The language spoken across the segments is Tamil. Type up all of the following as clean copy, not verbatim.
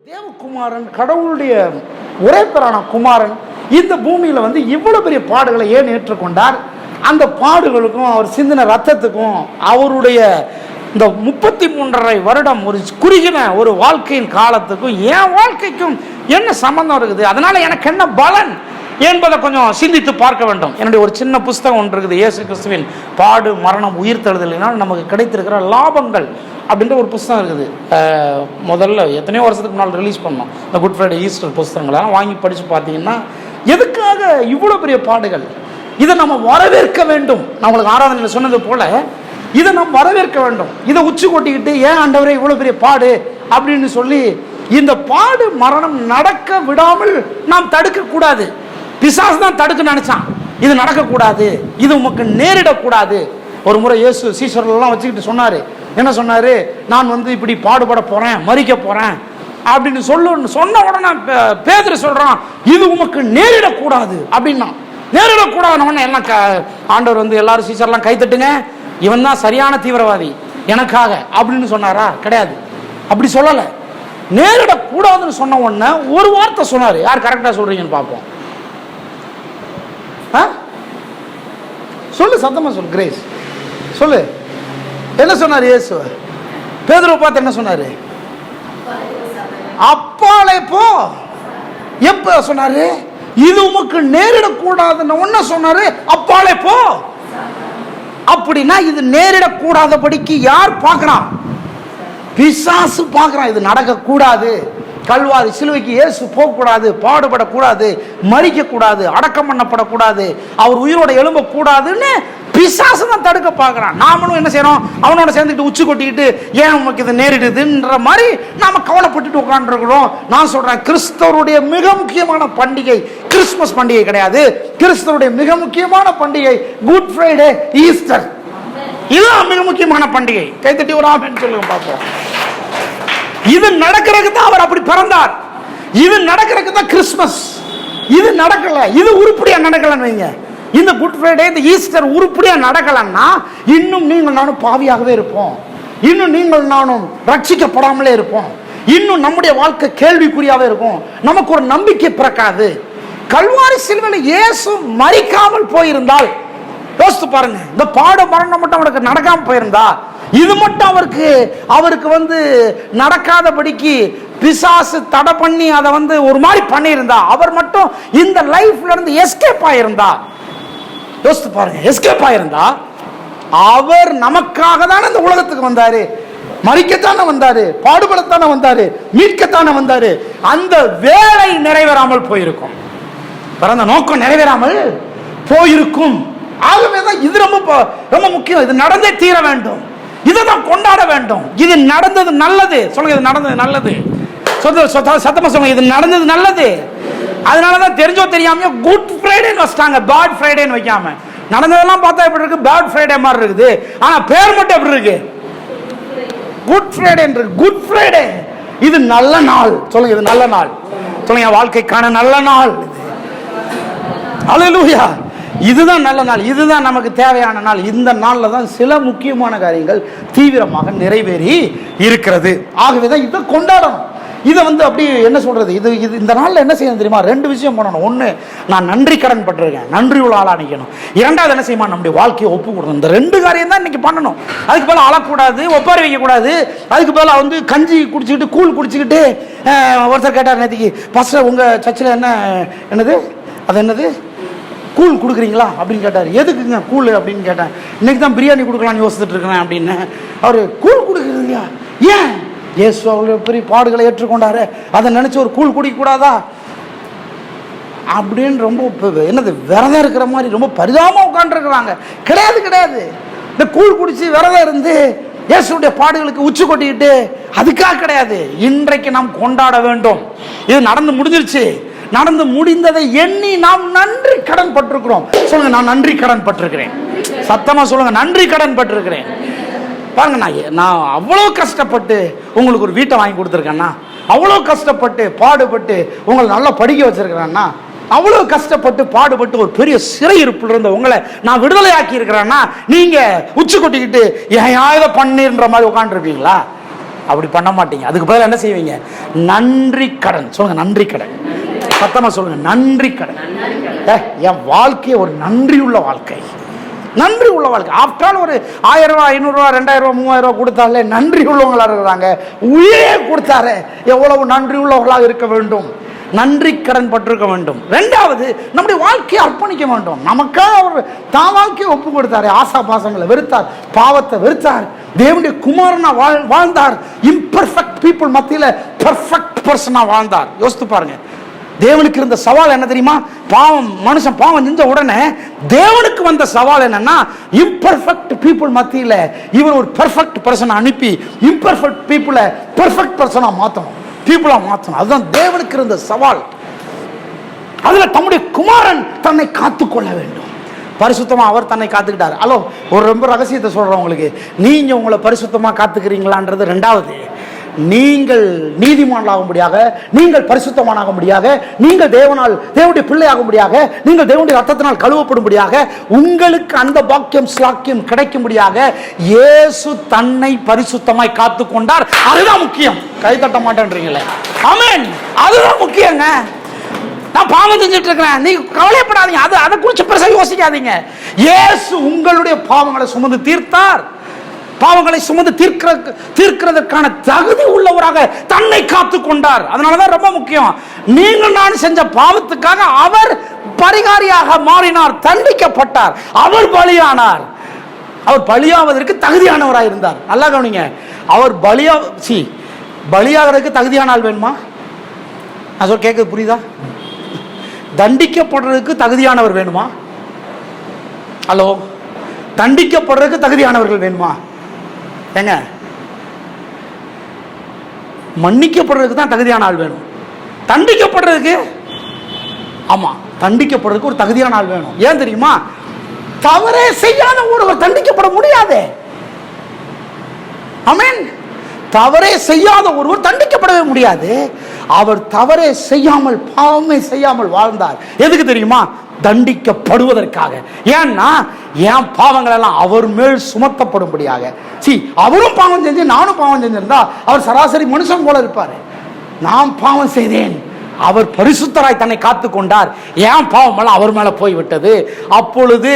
தேவகுமாரன், கடவுளுடைய ஒரே பேரான குமாரன் இந்த பூமியில இவ்வளவு பெரிய பாடுகளை ஏன் ஏற்றுக்கொண்டார்? அந்த பாடுகளுக்கும் அவர் சிந்தின ரத்தத்துக்கும் அவருடைய இந்த 33.5 வருடம் ஒரு குறுகின ஒரு வாழ்க்கையின் காலத்துக்கும் என் வாழ்க்கைக்கும் என்ன சம்பந்தம் இருக்குது? அதனால எனக்கு என்ன பலன் என்பதை கொஞ்சம் சிந்தித்து பார்க்க வேண்டும். என்னுடைய ஒரு சின்ன புஸ்தகம் ஒன்று இருக்குது, இயேசு கிறிஸ்துவின் பாடு மரணம் உயிர்த்தெழுதலினால் நமக்கு கிடைத்திருக்கிற லாபங்கள் அப்படின்ற ஒரு புஸ்தகம் இருக்குது. முதல்ல எத்தனையோ வருஷத்துக்கு முன்னால் ரிலீஸ் பண்ணோம். இந்த குட் ஃப்ரைடே, ஈஸ்டர் புஸ்தகங்களாம் வாங்கி படித்து பார்த்தீங்கன்னா எதுக்காக இவ்வளோ பெரிய பாடுகள்? இதை நம்ம வரவேற்க வேண்டும். நம்மளுக்கு ஆராதனையில் சொன்னது போல இதை நாம் வரவேற்க வேண்டும். இதை உச்சி கொட்டிக்கிட்டு ஏன் ஆண்டவரே இவ்வளோ பெரிய பாடு அப்படின்னு சொல்லி இந்த பாடு மரணம் நடக்க விடாமல் நாம் தடுக்கக்கூடாது. பிசாசு தான் தடுக்க நினைச்சான். இது நடக்கக்கூடாது, இது உமக்கு நேரிடக்கூடாது. ஒரு முறை இயேசு சீஷர்களெல்லாம் வச்சுக்கிட்டு சொன்னார். என்ன சொன்னார்? நான் இப்படி பாடுபட போகிறேன், மரிக்க போகிறேன் அப்படின்னு சொன்ன உடனே பேதுரு சொல்கிறான், இது உமக்கு நேரிடக்கூடாது அப்படின்னா. நேரிடக்கூடாதுன்னு எல்லாம் ஆண்டவர் எல்லாரும் சீஷர்லாம் கைத்தட்டுங்க, இவன் தான் சரியான தீவிரவாதி எனக்காக அப்படின்னு சொன்னாரா? கிடையாது, அப்படி சொல்லலை. நேரிடக்கூடாதுன்னு சொன்ன உடனே ஒரு வார்த்தை சொன்னார். யார் கரெக்டாக சொல்றீங்கன்னு பார்ப்போம். சொல்லு, சத்தமா சொல்லு. கிரேஸ் சொல்லு, என்ன சொன்னார் இயேசு? பேதுருவை பார்த்து என்ன சொன்னாரு? அப்பாலே போ. எப்ப சொன்னாரு? இது உமக்கு நேரிடக்கூடாதுன்னு ஒன்ன சொன்னாரு. அப்பாலே போ. அப்படின்னா இது நேரிடக்கூடாதபடிக்கு யார் பார்க்கிறான்? பிசாசு பார்க்கிறான். இது நடக்கக்கூடாது, கல்வாரி சிலுவைக்கு இயேசு போகக்கூடாது, பாடுபடக்கூடாது, மரிக்கக்கூடாது, அடக்கம் பண்ணப்படக்கூடாது, அவர் உயிரோட எழும்பக்கூடாதுன்னு பிசாசு தான் தடுக்க பார்க்கிறான். நாமளும் என்ன செய்யறோம்? அவனோட சேர்ந்துக்கிட்டு உச்சி கொட்டிக்கிட்டு ஏன் உனக்கு இது நேரிடுதுன்ற மாதிரி நாம கவலைப்பட்டுட்டு உட்காந்துருக்கிறோம். நான் சொல்றேன், கிறிஸ்தவருடைய மிக முக்கியமான பண்டிகை கிறிஸ்துமஸ் பண்டிகை கிடையாது. கிறிஸ்தவருடைய மிக முக்கியமான பண்டிகை குட் ஃப்ரைடே, ஈஸ்டர். இதுதான் மிக முக்கியமான பண்டிகை. கைத்தட்டி ஒரு ஆமென் சொல்லுங்க பார்ப்போம். இது நடக்கிறதுக்கு தான் அவர் அப்படி பிறந்தார். இது நடக்கிறதுக்கு தான் கிறிஸ்துமஸ். இது நடக்கல, இது உருப்படியா நடக்கலன்னு வைங்க. இந்த குட் ஃப்ரைடே, இந்த ஈஸ்டர் உருப்படியா நடக்கலன்னா இன்னும் நீங்கள் நானும் பாவியாகவே இருப்போம். இன்னும் நீங்கள் நானும் ரட்சிக்கப்படாமலே இருப்போம். இன்னும் நம்முடைய வாழ்க்கை கேள்விக்குறியாவே இருக்கும். நமக்கு ஒரு நம்பிக்கை பிறக்காது. கல்வாரி சிலுவையில் இயேசு மரிக்காமல் போயிருந்தால் யோசித்து பாருங்க, இந்த பாடு மரணம் மட்டும் அவருக்கு நடக்காம போயிருந்தா, இது மட்டும் அவருக்கு நடக்காதபடிக்கு பிசாசு தடை பண்ணி அதை ஒரு மாதிரி பண்ணியிருந்தா, அவர் மட்டும் இந்த லைஃப்ல இருந்து எஸ்கேப் ஆயிருந்தா, யோசித்து பாருங்க, எஸ்கேப் ஆயிருந்தா, அவர் நமக்காக தானே இந்த உலகத்துக்கு வந்தாரு, மரிக்கத்தானே வந்தாரு, பாடுபடத்தானே வந்தாரு, மீட்கத்தானே வந்தாரு. அந்த வேலை நிறைவேறாமல் போயிருக்கும், பிறந்த நோக்கம் நிறைவேறாமல் போயிருக்கும். ஆகவேதான் இது ரொம்ப முக்கியம். இது நடந்தே தீர வேண்டும், இதை தான் கொண்டாட வேண்டும். இது நடந்தது நல்லது. சொல்லுங்க, இது நடந்தது நல்லது. சத்தமா சொல்லுங்க, இது நடந்தது நல்லது. அதனாலதான் தெரிஞ்சோ தெரியாம குட் ஃப்ரைடேன்னு வச்சிட்டாங்க, பேட் ஃப்ரைடேன்னு வைக்காம. நடந்ததெல்லாம் பார்த்தா எப்படி இருக்கு? பேட் ஃப்ரைடே மாதிரி இருக்குது. ஆனா பேர் மட்டும் எப்படி இருக்கு? குட் ஃப்ரைடே இருக்கு. குட் ஃப்ரைடே, இது நல்ல நாள். சொல்லுங்க, இது நல்ல நாள். சொல்லுங்க, வாழ்க்கைக்கான நல்ல நாள். அல்லேலூயா. இதுதான் நல்ல நாள், இதுதான் நமக்கு தேவையான நாள். இந்த நாளில் தான் சில முக்கியமான காரியங்கள் தீவிரமாக நிறைவேறி இருக்கிறது. ஆகவேதான் இதை கொண்டாடணும். இதை அப்படி என்ன சொல்றது, இது இந்த நாளில் என்ன செய்யணும் தெரியுமா? 2 விஷயம் பண்ணணும். ஒன்று, நான் நன்றி கடன் பட்டிருக்கேன், நன்றி உள்ள ஆளாக நிற்கணும். 2வது என்ன செய்யுமா? நம்முடைய வாழ்க்கையை ஒப்பு கொடுக்கணும். இந்த 2 காரியம் தான் இன்னைக்கு பண்ணணும். அதுக்கு மேலே அழக்கூடாது, ஒப்பாரி வைக்கக்கூடாது. அதுக்கு மேலே கஞ்சி குடிச்சுக்கிட்டு, கூழ் குடிச்சுக்கிட்டு. ஒருத்தர் கேட்டார் நேற்றுக்கு, பாஸ்டர் உங்கள் சர்ச்சில் என்னது அது என்னது கூழ் கொடுக்குறீங்களா அப்படின்னு கேட்டார். எதுக்குங்க கூழ் அப்படின்னு கேட்டேன். இன்னைக்கு தான் பிரியாணி கொடுக்கலான்னு யோசிச்சுட்டு இருக்கிறேன் அப்படின்னு. அவர் கூழ் கொடுக்குறீங்களா? ஏன்? இயேசு அவ்வளோ பெரிய பாடுகளை ஏற்றுக்கொண்டாரு, அதை நினைச்சு ஒரு கூழ் குடிக்கக்கூடாதா அப்படின்னு ரொம்ப என்னது விரதம் இருக்கிற மாதிரி ரொம்ப பரிதாபமா உட்காந்துருக்குறாங்க. கிடையாது, கிடையாது. இந்த கூழ் குடிச்சு விரதம் இருந்து இயேசுடைய பாடுகளுக்கு உச்சி கொட்டிக்கிட்டு அதுக்காக கிடையாது. இன்றைக்கு நாம் கொண்டாட வேண்டும். இது நடந்து முடிஞ்சிருச்சு. நடந்து முடிந்ததை எண்ணி நாம் நன்றி கடன் பட்டிருக்கிறோம். சொல்லுங்க, நான் நன்றி கடன் பட்டிருக்கிறேன். சத்தமா சொல்லுங்க, நன்றி கடன் பட்டிருக்கிறேன். பாருங்க, நான் அவ்வளோ கஷ்டப்பட்டு உங்களுக்கு ஒரு வீட்டை வாங்கி கொடுத்துருக்கேன்னா, அவ்வளோ கஷ்டப்பட்டு பாடுபட்டு உங்களை நல்லா படிக்க வச்சிருக்கிறேன்னா, அவ்வளோ கஷ்டப்பட்டு பாடுபட்டு ஒரு பெரிய சிறையிருப்பில் இருந்த உங்களை நான் விடுதலை ஆக்கி இருக்கிறேன்னா, நீங்க உச்சி கொட்டிக்கிட்டு ஏன் இதை பண்ணின்ற மாதிரி உட்காந்துருப்பீங்களா? அப்படி பண்ண மாட்டீங்க. அதுக்கு பதிலாக என்ன செய்வீங்க? நன்றி கடன் சொல்லுங்க. நன்றி கடன் சத்தமா சொல்லுங்க. நன்றி கடன். என் வாழ்க்கையை ஒரு நன்றி உள்ள வாழ்க்கை, நன்றி உள்ள வாழ்க்கை. ஆஃப்டர் ஆல் ஒரு 1000 ரூபா 500 ரூபா 2000 ரூபா 3000 ரூபா கொடுத்தாலே நன்றி உள்ளவங்களா இருக்கிறாங்க. உயிரே கொடுத்தாரு, எவ்வளவு நன்றி உள்ளவர்களாக இருக்க வேண்டும், நன்றி கடன் பட்டிருக்க வேண்டும். ரெண்டாவது, நம்முடைய வாழ்க்கையை அர்ப்பணிக்க வேண்டும். நமக்காக அவர் தான் வாழ்க்கையை ஒப்பு கொடுத்தாரு. ஆசா பாசங்களை வெறுத்தார், பாவத்தை வெறுத்தார், தேவனுடைய குமாரனா வாழ்ந்தார். இம்பர்ஃபெக்ட் பீப்புள் மத்தியில் பெர்ஃபெக்ட் பர்சனா வாழ்ந்தார். யோசித்து பாருங்க. தேவனுக்கு இருந்த சவால் என்ன தெரியுமா? மனுஷன் பாவம் செஞ்ச உடனே தேவனுக்கு வந்த சவால் என்னன்னா, இம்பர்ஃபெக்ட் பீப்புள் மத்தியில் இவர் ஒரு பெர்ஃபெக்ட் பர்சனை அனுப்பி இம்பர்ஃபெக்ட் பீப்புளை பெர்ஃபெக்ட் பர்சனா மாற்றணும், பீப்புளா மாற்றணும். அதுதான் தேவனுக்கு இருந்த சவால். அதுல தம்முடைய குமாரன் தன்னை காத்துக்கொள்ள வேண்டும். பரிசுத்தமா அவர் தன்னை காத்துக்கிட்டார். ஹலோ, ஒரு ரொம்ப ரகசியத்தை சொல்றேன் உங்களுக்கு. நீங்க உங்களை பரிசுத்தமா காத்துக்கிறீங்களான்றது ரெண்டாவது. நீங்கள் நீதிமானாகும்படியாக, நீங்கள் பரிசுத்தமானாகும்படியாக, நீங்கள் தேவனுடைய பிள்ளையாகும்படியாக, நீங்கள் தேவனுடைய ரத்தத்தினால் கழுவப்படும்படியாக, உங்களுக்கு அந்த பாக்கியம் ஸ்லாக்கியம் கிடைக்கும்படியாக இயேசு தன்னை பரிசுத்தமாய் காத்துக்கொண்டார். அதுதான் முக்கியம். கை தட்ட மாட்டேன்றீங்களே, ஆமென். அதுதான் முக்கியங்க. நான் பாவம் செஞ்சுட்டு இருக்கிறேன், நீங்க கவலைப்படாதீங்க, அதை குறித்து பெருசா யோசிக்காதீங்க. இயேசு உங்களுடைய பாவங்களை சுமந்து தீர்த்தார். பாவங்களை சுமந்து தீர்க்கிறதுக்கான தகுதி உள்ளவராக தன்னை காத்து கொண்டார். அதனாலதான் ரொம்ப முக்கியம். நீங்கள் நான் செஞ்ச பாவத்துக்காக அவர் பரிகாரியாக மாறினார், தண்டிக்கப்பட்டார், அவர் பலியானார். அவர் பலியாவதற்கு தகுதியானவராக இருந்தார். நல்லா கவனிங்க. அவர் பலியாகிறதுக்கு தகுதியான ஆள் வேணுமா? நான் சொல்ல கேட்குது புரியுதா? தண்டிக்கப்படுறதுக்கு தகுதியானவர் வேணுமா? ஹலோ, தண்டிக்கப்படுறதுக்கு தகுதியானவர்கள் வேணுமா? ஏங்க, மன்னிக்கப்படுறதுக்கு தான் தகுதியான ஆள் வேணும். தண்டிக்கப்படுறதுக்கு, ஆமா, தண்டிக்கப்படுறதுக்கு ஒரு தகுதியான ஆள் வேணும். ஏன் தெரியுமா? தவறே செய்யாத ஒருவர் தண்டிக்கப்பட முடியாது. ஆமென். தவறே செய்யாத ஒருவர் தண்டிக்கப்படவே முடியாது. அவர் தவறே செய்யாமல், பாவமே செய்யாமல் வாழ்ந்தார். எதுக்கு தெரியுமா? தண்டிக்கப்படுவதற்காக. ஏன்னா என் பாவங்கள் எல்லாம் அவர் மேல் சுமத்தப்படும்படியாக. அவரும் பாவம் செஞ்சு நானும் பாவம் செஞ்சிருந்தா அவர் சராசரி மனுஷன் போல இருப்பாரு. நான் பாவம் செய்தேன், அவர் பரிசுத்தராய் தன்னை காத்து கொண்டார். ஏன் பாவமெல்லாம் அவர் மேல போய்விட்டது. அப்பொழுது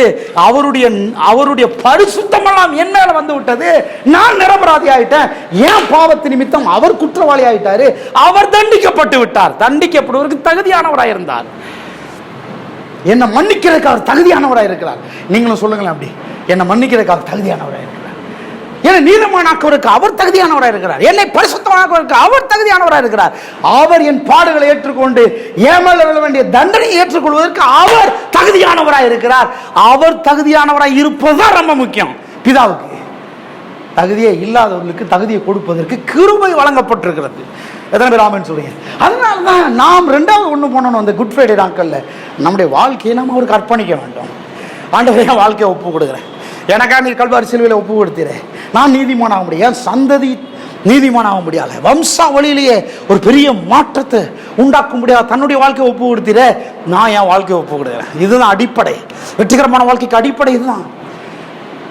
அவருடைய பரிசுத்தமெல்லாம் என் மேல வந்து விட்டது. நான் நிரபராதி ஆயிட்டேன். ஏன் பாவத்து நிமித்தம் அவர் குற்றவாளி ஆயிட்டாரு. அவர் தண்டிக்கப்பட்டு விட்டார். தண்டிக்கப்படுவதற்கு தகுதியானவராய் இருந்தார். என்னை மன்னிக்கிறதுக்கு அவர் தகுதியானவராக இருக்கிறார். நீங்களும் சொல்லுங்களேன் அப்படி. என்னை மன்னிக்கிறதுக்கு அவர் தகுதியானவராக இருக்கிறார். என்னை நீதிமானாக்குவதற்கு அவர் தகுதியானவராக இருக்கிறார். என்னை பரிசுத்தமாக்குவதற்கு அவர் தகுதியானவராக இருக்கிறார். அவர் என் பாடுகளை ஏற்றுக்கொண்டு ஏமாள வேண்டிய தண்டனையை ஏற்றுக்கொள்வதற்கு அவர் தகுதியானவராக இருக்கிறார். அவர் தகுதியானவராக இருப்பதுதான் ரொம்ப முக்கியம். பிதாவுக்கு தகுதியே இல்லாதவர்களுக்கு தகுதியை கொடுப்பதற்கு கிருபை வழங்கப்பட்டிருக்கிறது. எத்தனை பேர் ஆமென் சொல்றீங்க? அதனாலதான் நாம் ரெண்டாவது ஒண்ணு பண்ணணும். அந்த குட் ஃப்ரைடே நாட்கள்ல நம்முடைய வாழ்க்கையை நம்ம அவருக்கு அர்ப்பணிக்க வேண்டும். ஆண்டவரே, என் வாழ்க்கையை ஒப்பு கொடுக்குறேன், எனக்காக நீ கல்வாரி சிலுவையில ஒப்பு கொடுத்தீரே, நான் நீதிமானாக முடியாது, என் சந்ததி நீதிமானாக முடியாது, வம்சாவளியிலேயே ஒரு பெரிய மாற்றத்தை உண்டாக்க முடியாது, தன்னுடைய வாழ்க்கையை ஒப்பு கொடுத்தீரே, நான் என் வாழ்க்கையை ஒப்பு கொடுக்குறேன். இதுதான் அடிப்படை. வெற்றிகரமான வாழ்க்கைக்கு அடிப்படை இதுதான்.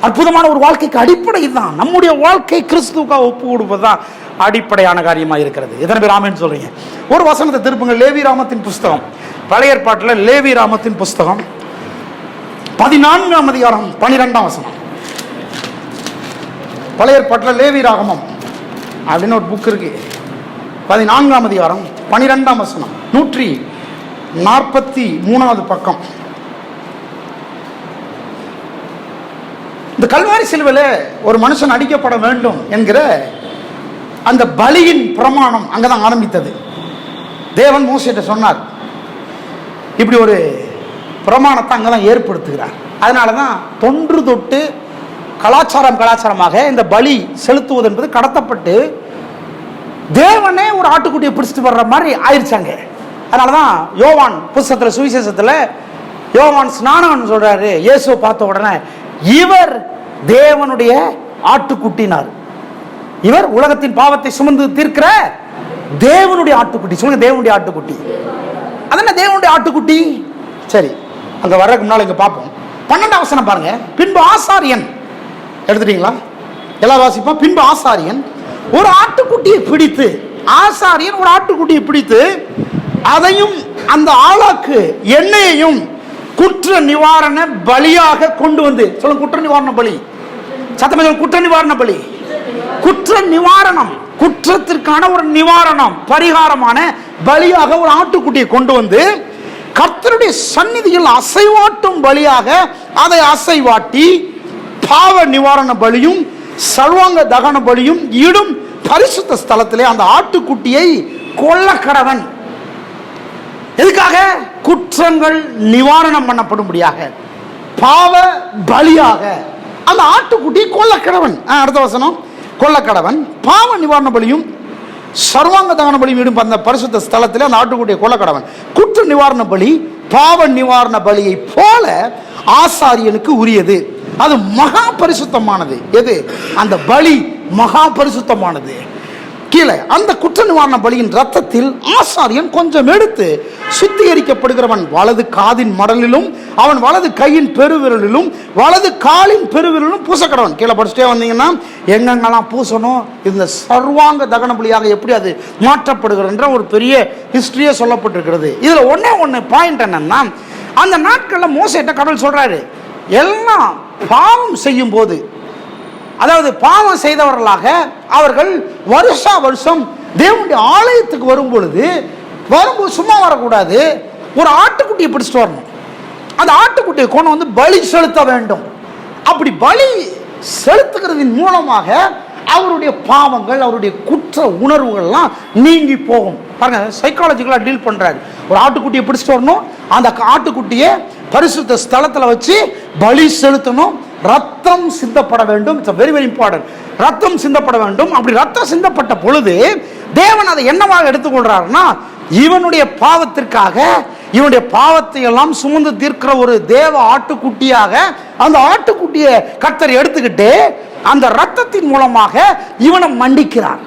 அற்புதமான ஒரு வாழ்க்கைக்கு அடிப்படை இதுதான். நம்முடைய வாழ்க்கை கிறிஸ்துவுக்காக ஒப்பு கொடுப்பது தான் அடிப்படையான காரியமாக இருக்கிறது. எத்தனை பேர் ஆமென் சொல்றீங்க? ஒரு வசனத்தை திருப்புங்க. லேவி ராமத்தின் புஸ்தகம், பழைய ஏற்பாட்டில் லேவி ராமத்தின் புஸ்தகம் 14ஆம் அதிகாரம் 12ஆம் வசனம். பழைய ஏற்பாட்டில் லேவி ராகமம் அப்படின்னு ஒரு புக் இருக்கு. 14ஆம் அதிகாரம் 12ஆம் வசனம், 143வது பக்கம். இந்த கல்வாரி சிலுவையில ஒரு மனுஷன் அடிக்கப்பட வேண்டும் என்கிற அந்த பலியின் பிரமாணம் அங்கதான் ஆரம்பித்தது. தேவன் மோசேட்ட சொன்னார், இப்படி ஒரு பிரமாணத்தை அங்கதான் ஏற்படுத்துகிறார். அதனாலதான் தொன்று தொட்டு கலாச்சாரமாக இந்த பலி செலுத்துவது என்பது கடத்தப்பட்டு தேவனே ஒரு ஆட்டுக்குட்டியை பிடிச்சிட்டு வர்ற மாதிரி ஆயிடுச்சாங்க. அதனாலதான் யோவான் புஸ்தகத்துல, சுவிசேஷத்துல யோவான் ஸ்நானகன் சொல்றாரு, இயேசுவை பார்த்த உடனே, இவர் தேவனுடைய ஆட்டுக்குட்டினார், இவர் உலகத்தின் பாவத்தை சுமந்து தீர்க்கிற தேவனுடைய ஆட்டுக்குட்டி. சொல்லுங்க, தேவனுடைய ஆட்டுக்குட்டி. அதென்ன தேவனுடைய ஆட்டுக்குட்டி? சரி, அங்க வர்றதுக்கு முன்னால இங்க பார்ப்போம். 12ஆம் வசனம் பாருங்க. பின்பு ஆசாரியன், எடுத்துட்டீங்களா? எல்லா வாசிப்போம். பின்பு ஆசாரியன் ஒரு ஆட்டுக்குட்டியை பிடித்து, ஆசாரியன் ஒரு ஆட்டுக்குட்டியை பிடித்து அதையும் அந்த ஆளாக்கு எண்ணெயையும் குற்ற நிவாரண பலியாக கொண்டு வந்து, சொல்லுங்க குற்ற நிவாரண பலி, சத்தமே குற்ற நிவாரண பலி, குற்ற நிவாரணம், குற்றத்திற்கான ஒரு நிவாரணம், பரிகாரமான பலியாக ஒரு ஆட்டுக்குட்டியை கொண்டு வந்து கர்த்தருடைய சந்நிதியில் அசைவாட்டும் பலியாக அதை அசைவாட்டி பாவ நிவாரண பலியும் சர்வாங்க தகன பலியும் இடும் பரிசுத்த ஸ்தலத்திலே அந்த ஆட்டுக்குட்டியை கொல்ல கடவன். எதுக்காக? குற்றங்கள் நிவாரணம் பண்ணப்படும்படியாக, பாவ பலியாக அந்த ஆட்டுக்குட்டி கொல்ல கடவன். அடுத்த வசனம், கொல்ல கடவன் பாவ நிவாரண பலியும் சர்வாங்க தகன பலியும் இடும் அந்த பரிசுத்த ஸ்தலத்தில் அந்த ஆட்டுக்குட்டியை கொல்ல கடவன். குற்ற நிவாரண பலி பாவ நிவாரண பலியை போல ஆசாரியனுக்கு உரியது. அது மகா பரிசுத்தமானது. எது? அந்த பலி மகா பரிசுத்தமானது. கீழே அந்த குற்ற நிவாரண பலியின் ரத்தத்தில் ஆசாரியன் கொஞ்சம் எடுத்து சுத்திகரிக்கப்படுகிறவன் வலது காதின் மடலிலும் அவன் வலது கையின் பெருவிரலிலும் வலது காலின் பெருவிரலிலும் பூசக்கடவன். கீழே படிச்சுட்டே வந்தீங்கன்னா எங்கெங்கெல்லாம் பூசணும், இந்த சர்வாங்க தகன பலியாக எப்படி அது மாற்றப்படுகிறன்ற ஒரு பெரிய ஹிஸ்டரியே சொல்லப்பட்டிருக்கிறது. இதுல ஒன்னே பாயிண்ட் என்னன்னா, அந்த நாட்களில் மோசேட்ட கடவுள் சொல்றாரு, எல்லாம் பாவம் செய்யும் போது, அதாவது பாவம் செய்தவர்களாக அவர்கள் வருஷா வருஷம் தேவனுடைய ஆலயத்துக்கு வரும்போது சும்மா வரக்கூடாது, ஒரு ஆட்டுக்குட்டியை பிடிச்சிட்டு வரணும். அந்த ஆட்டுக்குட்டியை கொண்டு வந்து பலி செலுத்த வேண்டும். அப்படி பலி செலுத்துகிறதின் மூலமாக அவருடைய பாவங்கள், அவருடைய குற்ற உணர்வுகள்லாம் நீங்கி போகும். பாருங்க, சைக்காலஜிக்கலாக டீல் பண்றாரு. ஒரு ஆட்டுக்குட்டியை பிடிச்சிட்டு வரணும், அந்த ஆட்டுக்குட்டியை பரிசுத்த ஸ்தலத்தில் வச்சு பலி செலுத்தணும், ரத்தம் சிந்தப்பட வேண்டும். It's very very important. ரத்தம் சிந்தப்பட வேண்டும். அப்படி ரத்தம் சிந்தப்பட்ட பொழுது தேவன் அதை என்னவாக எடுத்துக்கொள்றாருன்னா, இவனுடைய பாவத்திற்காக இவனுடைய பாவத்தை எல்லாம் சுமந்து தீர்க்கிற ஒரு தேவ ஆட்டுக்குட்டியாக அந்த ஆட்டுக்குட்டியை கர்த்தர் எடுத்துக்கிட்டு அந்த ரத்தத்தின் மூலமாக இவனை மன்னிக்கிறார்.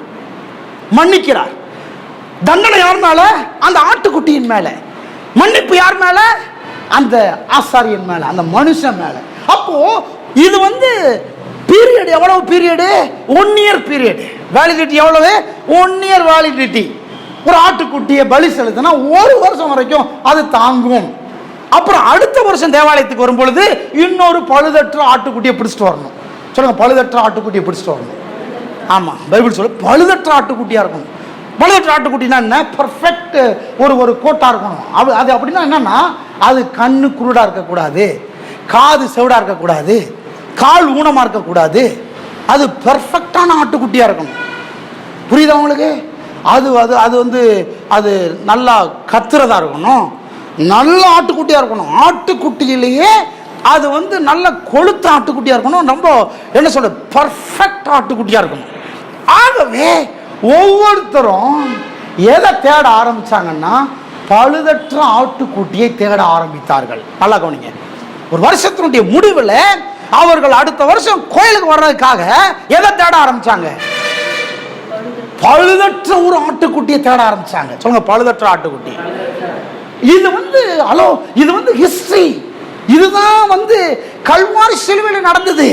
தண்டனை யார் மேல? அந்த ஆட்டுக்குட்டியின் மேல. மன்னிப்பு யார் மேல? அந்த ஆசாரியன் மேல, அந்த மனுஷன் மேல. அப்போ இது பீரியட் எவ்வளவு? Period 1 year period. வேலிடிட்டி எவ்வளவு? 1 இயர் வேலிடிட்டி. ஒரு ஆட்டுக்குட்டியை பலி செலுத்தினா 1 வருஷம் வரைக்கும் அது தாங்கும். அப்புறம் அடுத்த வருஷம் தேவாலயத்துக்கு வரும் பொழுது இன்னொரு பழுதற்ற ஆட்டுக்குட்டியை பிடிச்சிட்டு வரணும். சொல்லுங்க, பழுதற்ற ஆட்டுக்குட்டியை பிடிச்சிட்டு வரணும். ஆமா, பைபிள் சொல்லு பழுதற்ற ஆட்டுக்குட்டியா இருக்கணும். பழுதற்ற ஆட்டுக்குட்டினா என்ன? பர்ஃபெக்ட் ஒரு கோட்டா இருக்கணும். அது அப்படின்னா என்னன்னா, அது கண்ணு குருடா இருக்கக்கூடாது, காது செவிடா இருக்கக்கூடாது, கால் ஊனமா இருக்கக்கூடாது. அது பெர்ஃபெக்டான ஆட்டுக்குட்டியா இருக்கணும். புரியுதா உங்களுக்கு? அது அது அது அது நல்லா கத்துறதா இருக்கணும், நல்ல ஆட்டுக்குட்டியா இருக்கணும். ஆட்டுக்குட்டியிலேயே அது நல்ல கொழுத்த ஆட்டுக்குட்டியா இருக்கணும். ரொம்ப என்ன சொல்ற, பர்ஃபெக்ட் ஆட்டுக்குட்டியா இருக்கணும். ஆகவே ஒவ்வொருத்தரும் எதை தேட ஆரம்பிச்சாங்கன்னா, பழுதற்ற ஆட்டுக்குட்டியை தேட ஆரம்பித்தார்கள். நல்லா கவனிங்க. ஒரு வருஷத்தினுடைய முடிவில் அவர்கள் அடுத்த வருஷம் கோயிலுக்கு வர்றதுக்காக எதை தேட ஆரம்பிச்சாங்க? பழுதற்ற ஒரு ஆட்டுக்குட்டியை தேட ஆரம்பிச்சாங்க. சொல்லுங்க, பழுதற்ற ஆட்டுக்குட்டி. இது இது ஹிஸ்டரி. இதுதான் கல்வாரி சிலுவையில் நடந்தது.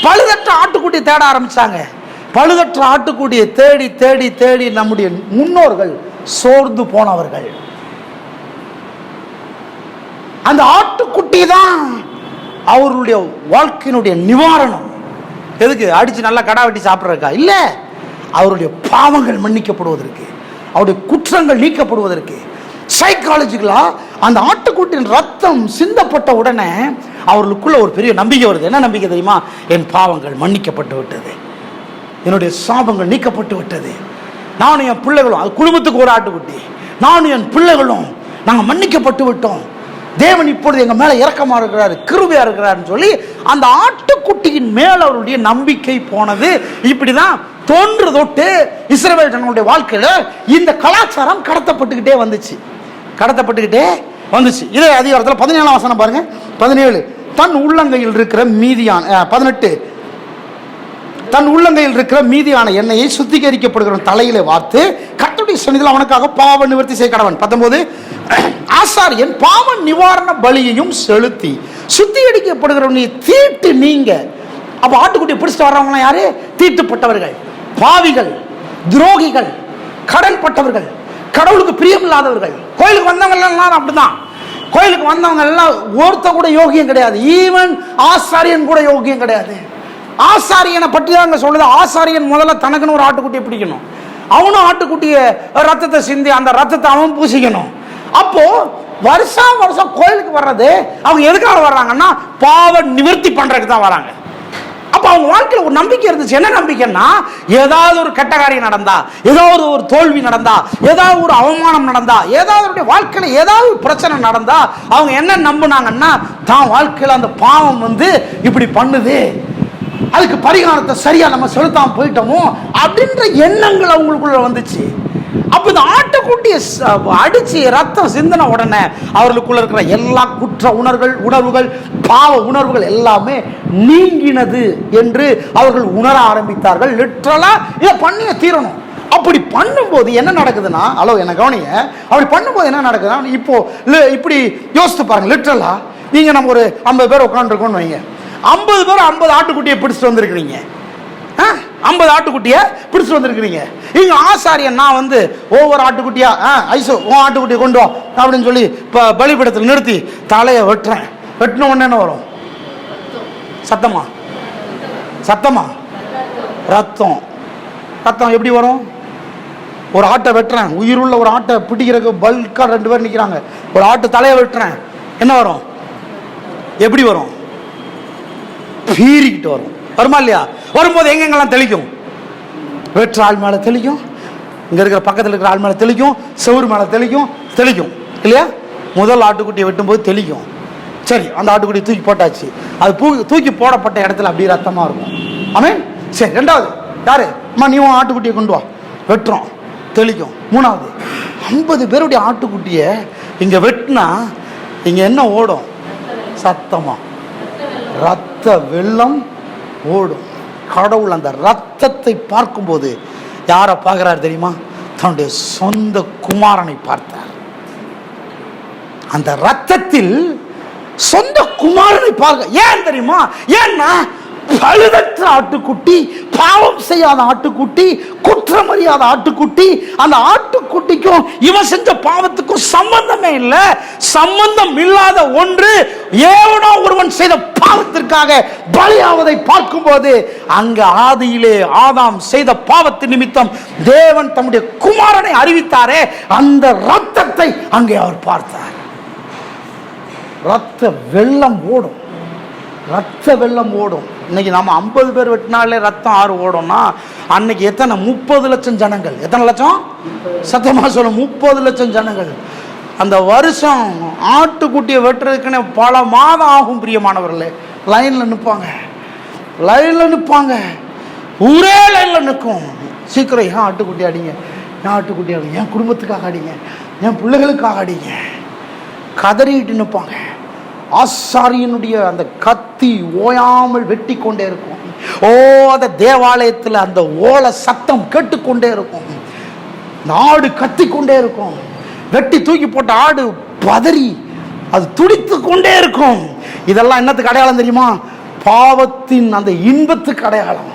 பழுதற்ற ஆட்டுக்குட்டியை தேட ஆரம்பிச்சாங்க. பழுதற்ற ஆட்டுக்குட்டியை தேடி தேடி தேடி நம்முடைய முன்னோர்கள் சோர்ந்து போனவர்கள். அந்த ஆட்டுக்குட்டி தான் அவருடைய வாழ்க்கையினுடைய நிவாரணம். எதுக்கு? அடிச்சு நல்லா கடா வெட்டி சாப்பிட்றதுக்கா? இல்ல, அவருடைய பாவங்கள் மன்னிக்கப்படுவதற்கு, அவருடைய குற்றங்கள் நீக்கப்படுவதற்கு. சைக்காலஜிக்கலா அந்த ஆட்டுக்குட்டியின் ரத்தம் சிந்தப்பட்ட உடனே அவர்களுக்குள்ள ஒரு பெரிய நம்பிக்கை வருது. என்ன நம்பிக்கை தெரியுமா? என் பாவங்கள் மன்னிக்கப்பட்டு விட்டது, என்னுடைய சாபங்கள் நீக்கப்பட்டு விட்டது, நானும் என் பிள்ளைகளும், அது குடும்பத்துக்கு ஒரு ஆட்டுக்குட்டி, நானும் என் பிள்ளைகளும் நாங்கள் மன்னிக்கப்பட்டு விட்டோம், தேவன் இப்பொழுது எங்க மேல இரக்கமா இருக்கிறாரு, கிருபையா இருக்கிறாருன்னு சொல்லி அந்த ஆட்டுக்குட்டியின் மேல் அவருடைய நம்பிக்கை போனது. இப்படிதான் தோன்று தொட்டு இஸ்ரவேல் ஜனங்களுடைய வாழ்க்கையில இந்த கலாச்சாரம் கடத்தப்பட்டுக்கிட்டே வந்துச்சு. இதே அதிகாரத்தில் 17ஆம் வசனம் பாருங்க. 17, தன் உள்ளங்கையில் இருக்கிற மீதியான 18, தன் உள்ளங்கையில் இருக்கிற மீதியான எண்ணெயை சுத்திகரிக்கப்படுகிற தலையிலே வார்த்து கர்த்தருடைய சந்நிதியில் அவனுக்காக பாவ நிவர்த்தி செய்ய கடவன். 19, ஆசாரியன் பாவ நிவாரண பலியையும் செலுத்தி சுத்திகரிக்கப்படுகிறவனை தீட்டு நீங்க. அப்ப ஆட்டுக்குட்டியை பிடிச்சிட்டு வர்றவங்க யாரு? தீட்டுப்பட்டவர்கள். பாவிகள், துரோகிகள், கடன்பட்டவர்கள், கடவுளுக்கு பிரியம் இல்லாதவர்கள். கோயிலுக்கு வந்தவங்க எல்லாம் அப்படிதான். கோயிலுக்கு வந்தவங்க எல்லாம் ஒருத்த கூட யோகியம் கிடையாது. ஈவன் ஆசாரியன் கூட யோகியம் கிடையாது. ஆசாரியனை பற்றி தான் சொல்லுது. ஆசாரியன் முதல்ல தனக்குன்னு ஒரு ஆட்டுக்குட்டியை பிடிக்கணும். அவனும் ஆட்டுக்குட்டிய ரத்தத்தை சிந்தி அந்த ரத்தத்தை அவன் பூசிக்கணும். அப்போ வருஷம் வருஷம் கோயிலுக்கு வர்றது அவங்க எதுக்காக வர்றாங்கன்னா பாவ நிவர்த்தி பண்றதுக்கு தான் வராங்க. அப்ப அவங்க வாழ்க்கையில் ஒரு நம்பிக்கை இருந்துச்சு. என்ன நம்பிக்கைன்னா, ஏதாவது ஒரு கெட்ட காரியம் நடந்தா, ஏதாவது ஒரு தோல்வி நடந்தா, ஏதாவது ஒரு அவமானம் நடந்தா, ஏதாவது வாழ்க்கையில ஏதாவது பிரச்சனை நடந்தா அவங்க என்ன நம்புனாங்கன்னா, தான் வாழ்க்கையில அந்த பாவம் இப்படி பண்ணுது, அதுக்கு பரிகாரத்தை சரியா நம்ம செலுத்தாம போயிட்டோமோ அப்படின்ற எண்ணங்கள் அவங்களுக்குள்ள வந்துச்சு. அப்ப இந்த ஆட்டுக்குட்டியை அடிச்சு ரத்தம் சிந்தின உடனே அவர்களுக்குள்ள இருக்கிற எல்லா குற்ற உணர்வுகள், பாவ உணர்வுகள் எல்லாமே நீங்கினது என்று அவர்கள் உணர ஆரம்பித்தார்கள். லிட்டரலா இதை பண்ணிய தீரணும். அப்படி பண்ணும்போது என்ன நடக்குதுன்னா, ஹலோ என்ன கவனிங்க, அப்படி பண்ணும்போது என்ன நடக்குதுன்னா, இப்போ இப்படி யோசித்து பாருங்க. லிட்டரலா நீங்க நம்ம ஒரு 50 பேர் உட்காந்துருக்கோம்னு வைங்க. 50 பேர் 50 ஆட்டுக்குட்டியை பிடிச்சிட்டு வந்திருக்கிறீங்க. 50 ஆட்டுக்குட்டியை பிடிச்சிட்டு வந்திருக்கிறீங்க. இங்க ஆசாரியன் நான் ஒவ்வொரு ஆட்டுக்குட்டியா ஐசோ உன் ஆட்டுக்குட்டியை கொண்டு வா அப்படின்னு சொல்லி பலிபீடத்தில் நிறுத்தி தலையை வெட்டுறேன். வெட்டின உடனே என்ன வரும்? சத்தமா சத்தமா ரத்தம். ரத்தம் எப்படி வரும்? ஒரு ஆட்டை வெட்டுறேன், உயிருள்ள ஒரு ஆட்டை பிடிக்கிறதுக்கு பல்கா 2 பேர் நிற்கிறாங்க. ஒரு ஆட்டு தலையை வெட்டுறேன், என்ன வரும்? எப்படி வரும்? பீறிக்கிட்டு வரும். வருமா இல்லையா? வரும்போது எங்கெங்கெல்லாம் தெளிக்கும்? வெற்ற ஆள் மேலே தெளிக்கும், இங்க இருக்கிற பக்கத்தில் இருக்கிற ஆள் மேலே தெளிக்கும், செவுறு மேலே தெளிக்கும் இல்லையா? முதல் ஆட்டுக்குட்டியை வெட்டும்போது தெளிக்கும். சரி, அந்த ஆட்டுக்குட்டியை தூக்கி போட்டாச்சு. அது தூக்கி போடப்பட்ட இடத்துல அப்படியே ரத்தமா இருக்கும். ஆமென். சரி, 2வது யாரு? அம்மா நீ ஆட்டுக்குட்டியை கொண்டு வா. வெட்டுறோம், தெளிக்கும். 3வது 50 பேருடைய ஆட்டுக்குட்டியை இங்க வெட்டினா இங்க என்ன ஓடும்? சத்தமா ரத்த வெள்ளம் ஓடும். கடவுள் அந்த ரத்தத்தை பார்க்கும்போது யாரை பார்க்கிறார் தெரியுமா? தன்னுடைய சொந்த குமாரனை பார்த்தார். அந்த ரத்தத்தில் சொந்த குமாரனை பார்க்க. ஏன் தெரியுமா? ஏன்னா பழுதற்ற ஆட்டுக்குட்டி, பாவம் செய்யாத ஆட்டுக்குட்டி, குற்றம் அறியாத ஆட்டுக்குட்டி. அந்த ஆட்டுக்குட்டிக்கும் இவன் செஞ்ச பாவத்துக்கும் சம்பந்தமே இல்லை. சம்பந்தம் இல்லாத ஒன்று ஏவனோ ஒருவன் செய்த பாவத்திற்காக பலியாவதை பார்க்கும்போது அங்க ஆதியிலே ஆதாம் செய்த பாவத்தின் நிமித்தம் தேவன் தம்முடைய குமாரனை அறிவித்தாரே, அந்த ரத்தத்தை அங்கே அவர் பார்த்தார். ரத்த வெள்ளம் ஓடும், ரத்த வெள்ளம் ஓடும். இன்னைக்கு நம்ம 50 பேர் வெட்டினாலே ரத்தம் 6 ஓடும்னா அன்னைக்கு எத்தனை? 30 லட்சம் ஜனங்கள். எத்தனை லட்சம்? சத்தியமா சொல்ல 30 லட்சம் ஜனங்கள். அந்த வருஷம் ஆட்டுக்குட்டியை வெட்டுறதுக்குன்னு பல மாதம் ஆகும். பிரியமானவர்களே, லைன்ல நிற்பாங்க, ஒரே லைன்ல நிற்கும். சீக்கிரம் ஏன் ஆட்டுக்குட்டி அடிங்க, ஏன் ஆட்டுக்குட்டி அடிங்க, என் குடும்பத்துக்காக அடிங்க, என் பிள்ளைகளுக்காக அடிங்க, கதறிட்டு நிற்பாங்க. ஆசாரியனுடைய அந்த கத்தி ஓயாமல் வெட்டி கொண்டே இருக்கும். அந்த தேவாலயத்தில் அந்த ஓலை சத்தம் கேட்டுக்கொண்டே இருக்கும். ஆடு கத்தி கொண்டே இருக்கும். வெட்டி தூக்கி போட்ட ஆடு பதறி அது துடித்து கொண்டே இருக்கும். இதெல்லாம் என்னத்துக்கு அடையாளம் தெரியுமா? பாவத்தின் அந்த இன்பத்துக்கு அடையாளம்.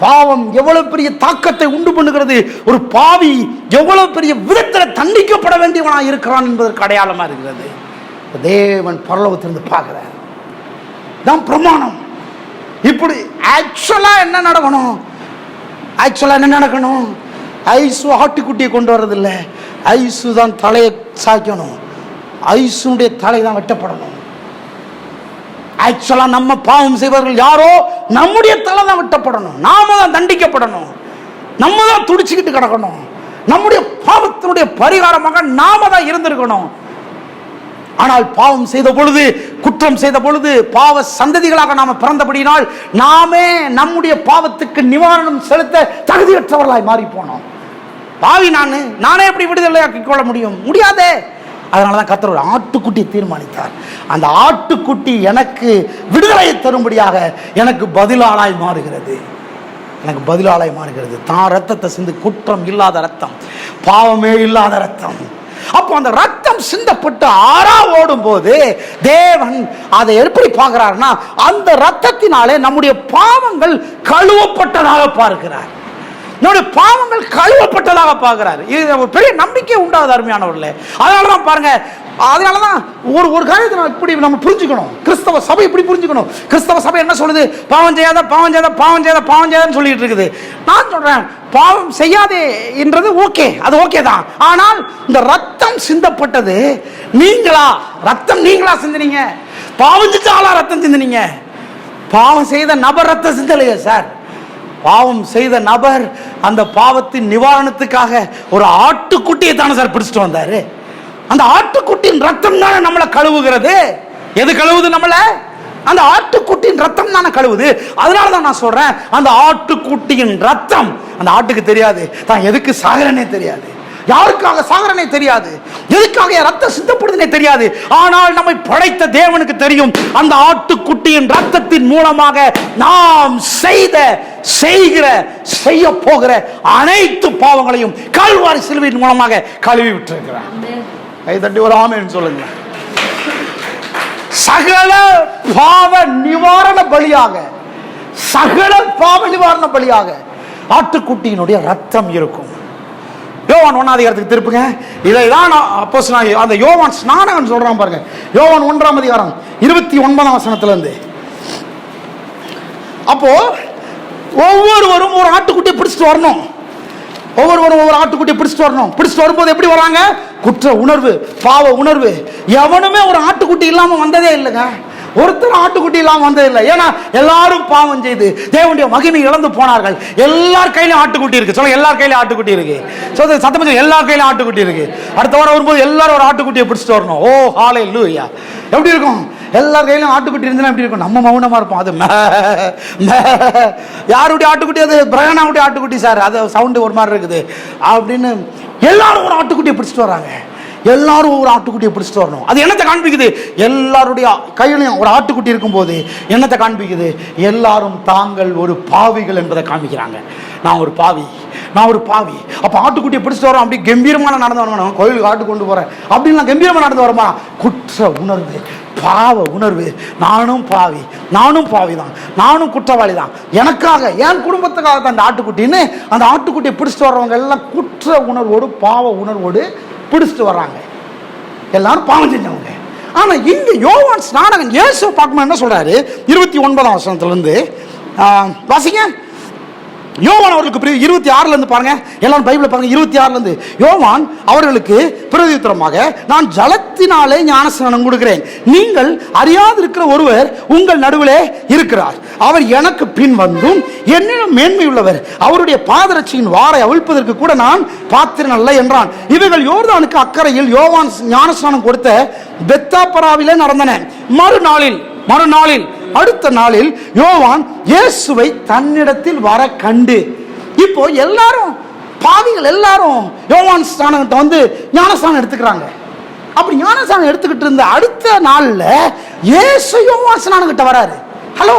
பாவம் எவ்வளவு பெரிய தாக்கத்தை உண்டு பண்ணுகிறது, ஒரு பாவி எவ்வளவு பெரிய விதத்தில் தண்டிக்கப்பட வேண்டியவனா இருக்கிறான் என்பதற்கு அடையாளமா இருக்கிறது. தேவன் பரலோகத்திலிருந்து பார்க்கிறார். தான் பிரமாணம். இப்படி ஆக்சுவலா என்ன நடக்கணும்? ஐசு ஆட்டுக்குட்டியை கொண்டு வர்றதில்லை. ஐசு தான் தலையை சாய்க்கணும். ஐசுடைய தலை தான் வெட்டப்படணும். ஆக்சுவலா நம்ம பாவம் செய்வர்கள் யாரோ நம்முடைய தலை தான் வெட்டப்படணும். நாம தான் தண்டிக்கப்படணும். நம்ம தான் துடிச்சுக்கிட்டு கிடக்கணும். நம்முடைய பாவத்தினுடைய பரிகாரமாக நாம தான் இருந்திருக்கணும். ஆனால் பாவம் செய்த பொழுது, குற்றம் செய்த பொழுது, பாவ சந்ததிகளாக நாம பிறந்தபடினால் நாமே நம்முடைய பாவத்துக்கு நிவாரணம் செலுத்த தகுதியற்றவர்களாய் மாறி போனோம். பாவி நானே எப்படி விடுதலையாக்கி கொள்ள முடியாதே. அதனாலதான் கர்த்தர் ஒரு ஆட்டுக்குட்டியை தீர்மானித்தார். அந்த ஆட்டுக்குட்டி எனக்கு விடுதலையை தரும்படியாக எனக்கு பதிலாளாய் மாறுகிறது. தான் ரத்தத்தை சிந்து, குற்றம் இல்லாத ரத்தம், பாவமே இல்லாத ரத்தம். அப்போ அந்த ரத்தம் சிந்தப்பட்டு ஆறா ஓடும் போது தேவன் அதை எப்படி பார்க்கிறார்னா, அந்த ரத்தத்தினாலே நம்முடைய பாவங்கள் கழுவப்பட்டதாக பார்க்கிறார். நம்முடைய பாவங்கள் கழுவப்பட்டதாக பார்க்கிறார். இது ஒரு பெரிய நம்பிக்கை உண்டாகுது அருமையானவர்களே. அதனாலதான் பாருங்க, அதனாலதான் ஒரு காரியத்தை இப்படி நம்ம புரிஞ்சுக்கணும். கிறிஸ்தவ சபை இப்படி புரிஞ்சுக்கணும். கிறிஸ்தவ சபை என்ன சொல்லுது? பாவம் செய்யாத, பாவம் செய்யாத, பாவம் செய்யாத, பாவம் செய்யாதன்னு சொல்லிட்டு இருக்குது. நான் சொல்றேன், பாவம் செய்யாதே என்றது ஓகே, அது ஓகே தான். ஆனால் இந்த ரத்தம் சிந்தப்பட்டது நீங்களா? ரத்தம் நீங்களா சிந்தினீங்க? பாவம் செஞ்சாலா ரத்தம் சிந்தினீங்க? பாவம் செய்த நபர் ரத்தம் சிந்தலையே சார். பாவம் செய்த நபர் அந்த பாவத்தின் நிவாரணத்துக்காக ஒரு ஆட்டுக்குட்டியை தானே சார் பிடிச்சிட்டு வந்தாரு. அந்த ஆட்டுக்குட்டியின் ரத்தம் தானே நம்மளை கழுவுகிறது. எது கழுவுது நம்மளை? அந்த ஆட்டுக்குட்டியின் ரத்தம் தானே கழுவுது. அதனாலதான் நான் சொல்றேன், அந்த ஆட்டுக்குட்டியின் ரத்தம், அந்த ஆட்டுக்கு தெரியாது தான் எதுக்கு சாகரனே தெரியாது, யாருக்காக சாகரனே தெரியாது, எதுக்காக ரத்தம் சிந்தப்படுதுனே தெரியாது. ஆனால் நம்மை படைத்த தேவனுக்கு தெரியும். அந்த ஆட்டுக்குட்டியின் ரத்தத்தின் மூலமாக நாம் செய்ய போகிற அனைத்து பாவங்களையும் கல்வாரி சிலுவையின் மூலமாக கழுவி விட்டிருக்கிறார். கை தட்டி ஒரு ஆமென் சொல்லுங்க. சகல பாவ நிவாரண பலியாக, சகல பாவ நிவாரண பலியாக ஆட்டுக்குட்டியினுடைய ரத்தம் இருக்கும். யோவான் 1ஆம் அதிகாரத்துக்கு திருப்புங்க. இதைதான் அப்போஸ்தலனாகிய அந்த யோவான் ஸ்நானகன் சொல்றான் பாருங்க. யோவான் 1ஆம் அதிகாரம் 29ஆம் வசனத்துல இருந்து. அப்போ ஒவ்வொருவரும் ஒரு ஆட்டுக்குட்டியை பிடிச்சிட்டு வரணும். ஒவ்வொருவரும் ஒவ்வொரு ஆட்டுக்குட்டியை பிடிச்சிட்டு வரணும். பிடிச்சிட்டு வரும்போது எப்படி வராங்க? குற்ற உணர்வு, பாவ உணர்வு. எவனுமே ஒரு ஆட்டுக்குட்டி இல்லாம வந்ததே இல்லைங்க. ஒருத்தர் ஆட்டுக்குட்டி இல்லாம வந்தது இல்லை. ஏன்னா எல்லாரும் பாவம் செய்து தேவனுடைய மகிமை இழந்து போனார்கள். எல்லார் கையிலும் ஆட்டுக்குட்டி இருக்கு. சொல்ல, எல்லார் கையிலும் ஆட்டுக்குட்டி இருக்கு. சத்தம், எல்லார் கையிலும் ஆட்டுக்குட்டி இருக்கு. அடுத்த வாரம் வரும்போது எல்லாரும் ஒரு ஆட்டுக்குட்டியை பிடிச்சிட்டு வரணும். ஓ ஹல்லேலூயா. எப்படி இருக்கும்? எல்லார் கையிலும் ஆட்டுக்குட்டி இருந்தா எப்படி இருக்கும்? நம்ம மௌனமா இருப்போம். அது யாருடைய ஆட்டுக்குட்டி? அது பிரயாணாவுடைய ஆட்டுக்குட்டி சார், அது சவுண்டு ஒரு மாதிரி இருக்குது அப்படின்னு எல்லாரும் ஒரு ஆட்டுக்குட்டியை பிடிச்சிட்டு வராங்க. எல்லாரும் ஒரு ஆட்டுக்குட்டியை பிடிச்சிட்டு வரணும். அது என்னத்தை காண்பிக்குது? எல்லாருடைய கையிலையும் ஒரு ஆட்டுக்குட்டி இருக்கும்போது என்னத்தை காண்பிக்குது? எல்லாரும் தாங்கள் ஒரு பாவிகள் என்பதை காண்பிக்கிறாங்க. நான் ஒரு பாவி, நான் ஒரு பாவி. அப்ப ஆட்டுக்குட்டியை பிடிச்சிட்டு வரோம். அப்படி கம்பீரமான நடந்து வரமா? கோயிலுக்கு ஆட்டு கொண்டு போறேன் அப்படின்னு கம்பீரமா நடந்து வரமா? குற்ற உணர்வு, பாவ உணர்வு. நானும் பாவி, நானும் பாவிதான், நானும் குற்றவாளி தான், எனக்காக என் குடும்பத்துக்காக தான் அந்த ஆட்டுக்குட்டின்னு அந்த ஆட்டுக்குட்டியை பிடிச்சிட்டு வர்றவங்க எல்லாம் குற்ற உணர்வோடு பாவ உணர்வோடு பிடிச்சிட்டு வர்றாங்க. எல்லாரும் பாவம் செஞ்சவங்க. ஆனா இங்க யோவான் ஸ்நானகன் இயேசுவை பார்க்கும்போது என்ன சொல்றாரு? 29ஆம் வசனத்துல இருந்து வாசிங்க. யோவான் அவர்களுக்கு 26ல இருந்து பாருங்க. எல்லாரும் பைபிளை பாருங்க. 26ல இருந்து யோவான் அவர்களுக்கு பிரதியுத்தரமாக, நான் ஜலத்தினாலே ஞானஸ்நானம் கொடுக்கிறேன், நீங்கள் அறியாதிருக்கிற ஒருவர் உங்கள் நடுவிலே இருக்கிறார், அவர் எனக்கு பின் வந்தும் என்னிடம் மேன்மையுள்ளவர், அவருடைய பாதரட்சியின் வாரை அவிழ்ப்பதற்கு கூட நான் பாத்திரன் அல்ல என்றான். இவைகள் யோர்தானுக்கு அக்கறையில் யோவான் ஞானஸ்நானம் கொடுத்த பெத்தாபராவிலே நடந்தன. மறுநாளில் அடுத்த நாளில் யோவான் இயேசுவை தன்னிடத்தில் வர கண்டு, இப்போ எல்லாரும் பாவிகள் எல்லாரும் யோவான் ஸ்நானகிட்ட வந்து ஞானஸ்நானம் எடுத்துக்கிறாங்க. அப்படி ஞானஸ்நானம் எடுத்துக்கிட்டு இருந்த அடுத்த நாள்ல இயேசு யோவான் ஸ்நானகிட்ட வராரு. ஹலோ,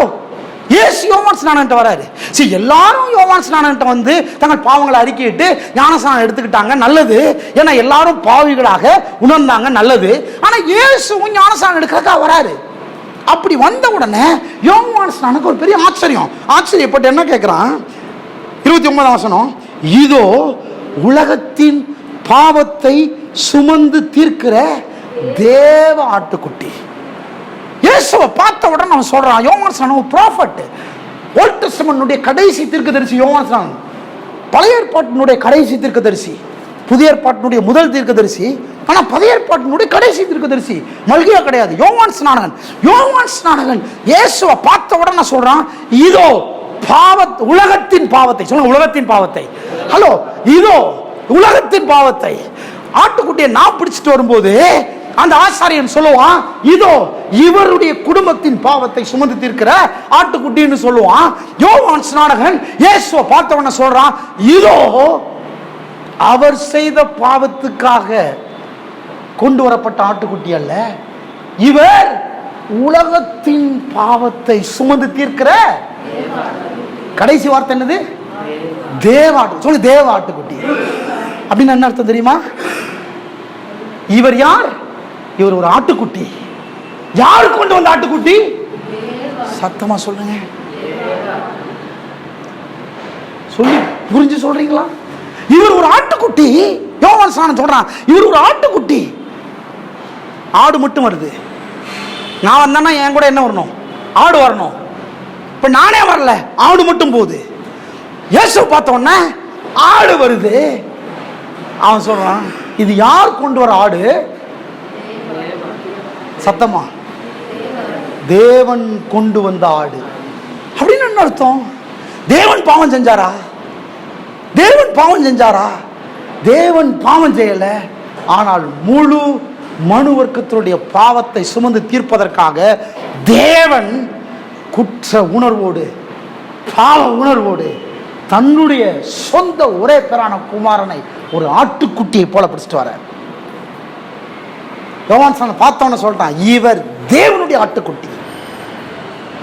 இயேசு யோவான் ஸ்நானகிட்ட வராரு. சரி, எல்லாரும் யோவான் ஸ்நானகிட்ட வந்து தங்கள் பாவங்களை அறிக்கையிட்டு ஞானஸ்நானம் எடுத்துக்கிட்டாங்க, நல்லது. ஏன்னா எல்லாரும் பாவிகளாக உணர்ந்தாங்க, நல்லது. ஆனா இயேசுவும் ஞானஸ்நானம் எடுக்கிறதுக்காக வராரு. அப்படி வந்த உடனே யோவான் ஸ்நானனுக்கு ஒரு பெரிய ஆச்சரியப்பட்டு என்ன கேட்கிறான்? 29ஆம் வசனம், இதோ உலகத்தின் பாவத்தை சுமந்து தீர்க்கிற தேவ ஆட்டுக்குட்டி. இயேசுவை பார்த்த உடனே அவன் சொல்றான், யோவான் ஸ்நானன் ஒரு ப்ராஃபட், ஓல்ட் டெஸ்டமென்ட்னுடைய கடைசி தீர்க்கதரிசி யோவான் ஸ்நானன். பழைய ஏற்பாட்டினுடைய கடைசி தீர்க்கதரிசி, புதிய ஏற்பாட்டினுடைய முதல் தீர்க்கதரிசி, ஆனா பழைய ஏற்பாட்டினுடைய கடைசி தீர்க்கதரிசி மல்கியா கிடையாது, யோவான் ஸ்நானகன். யோவான் ஸ்நானகன் இயேசுவை பார்த்த உடனே சொல்றான், இதோ உலகத்தின் பாவத்தை, சொல்லுங்க உலகத்தின் பாவத்தை. ஹலோ, இதோ உலகத்தின் பாவத்தை. ஆட்டுக்குட்டியை நான் பிடிச்சிட்டு வரும்போது அந்த ஆசாரியன் சொல்லுவான், இதோ இவருடைய குடும்பத்தின் பாவத்தை சுமந்து தீர்க்கிற ஆட்டுக்குட்டின்னு சொல்லுவான். யோவான் ஸ்நானகன் இயேசுவை பார்த்தவன சொல்றான், இதோ அவர் செய்த பாவத்துக்காக கொண்டு வரப்பட்ட ஆட்டுக்குட்டி அல்ல, இவர் உலகத்தின் பாவத்தை சுமந்து தீர்க்கிற, கடைசி வார்த்தை என்னது? தேவாட்டு. சொல்லு, தேவ ஆட்டுக்குட்டி. அப்படின்னு என்ன அர்த்தம் தெரியுமா? இவர் யார்? இவர் ஒரு ஆட்டுக்குட்டி. யாரு கொண்டு வந்த ஆட்டுக்குட்டி? சத்தமா சொல்லுங்க, சொல்லு. புரிஞ்சு சொல்றீங்களா? இவர் ஒரு ஆட்டுக்குட்டி. யோவான் ஸ்நானன் சொல்றான், இவர் ஒரு ஆட்டுக்குட்டி. ஆடு மட்டும் வருது. நான் வந்தேன்னா என் கூட என்ன வரணும்? ஆடு வரணும். இப்ப நானே வரல, ஆடு மட்டும் போகுது. இயேசு பார்த்த உடனே ஆடு வருது. அவன் சொல்றான், இது யார் கொண்டு வர ஆடு? சத்தமா, தேவன் கொண்டு வந்த ஆடு. அப்படின்னு என்ன அர்த்தம்? தேவன் பாவம் செஞ்சாரா? தேவன் பாவம் செஞ்சாரா? தேவன் பாவம் செய்யல. ஆனால் முழு மனு வர்க்கத்தினுடைய பாவத்தை சுமந்து தீர்ப்பதற்காக தேவன் குற்ற உணர்வோடு, பாவ உணர்வோடு தன்னுடைய சொந்த ஒரே பேரான குமாரனை ஒரு ஆட்டுக்குட்டியை போல பிடிச்சிட்டு வர. யோவான் பார்த்தவன சொல்றான், இவர் தேவனுடைய ஆட்டுக்குட்டி.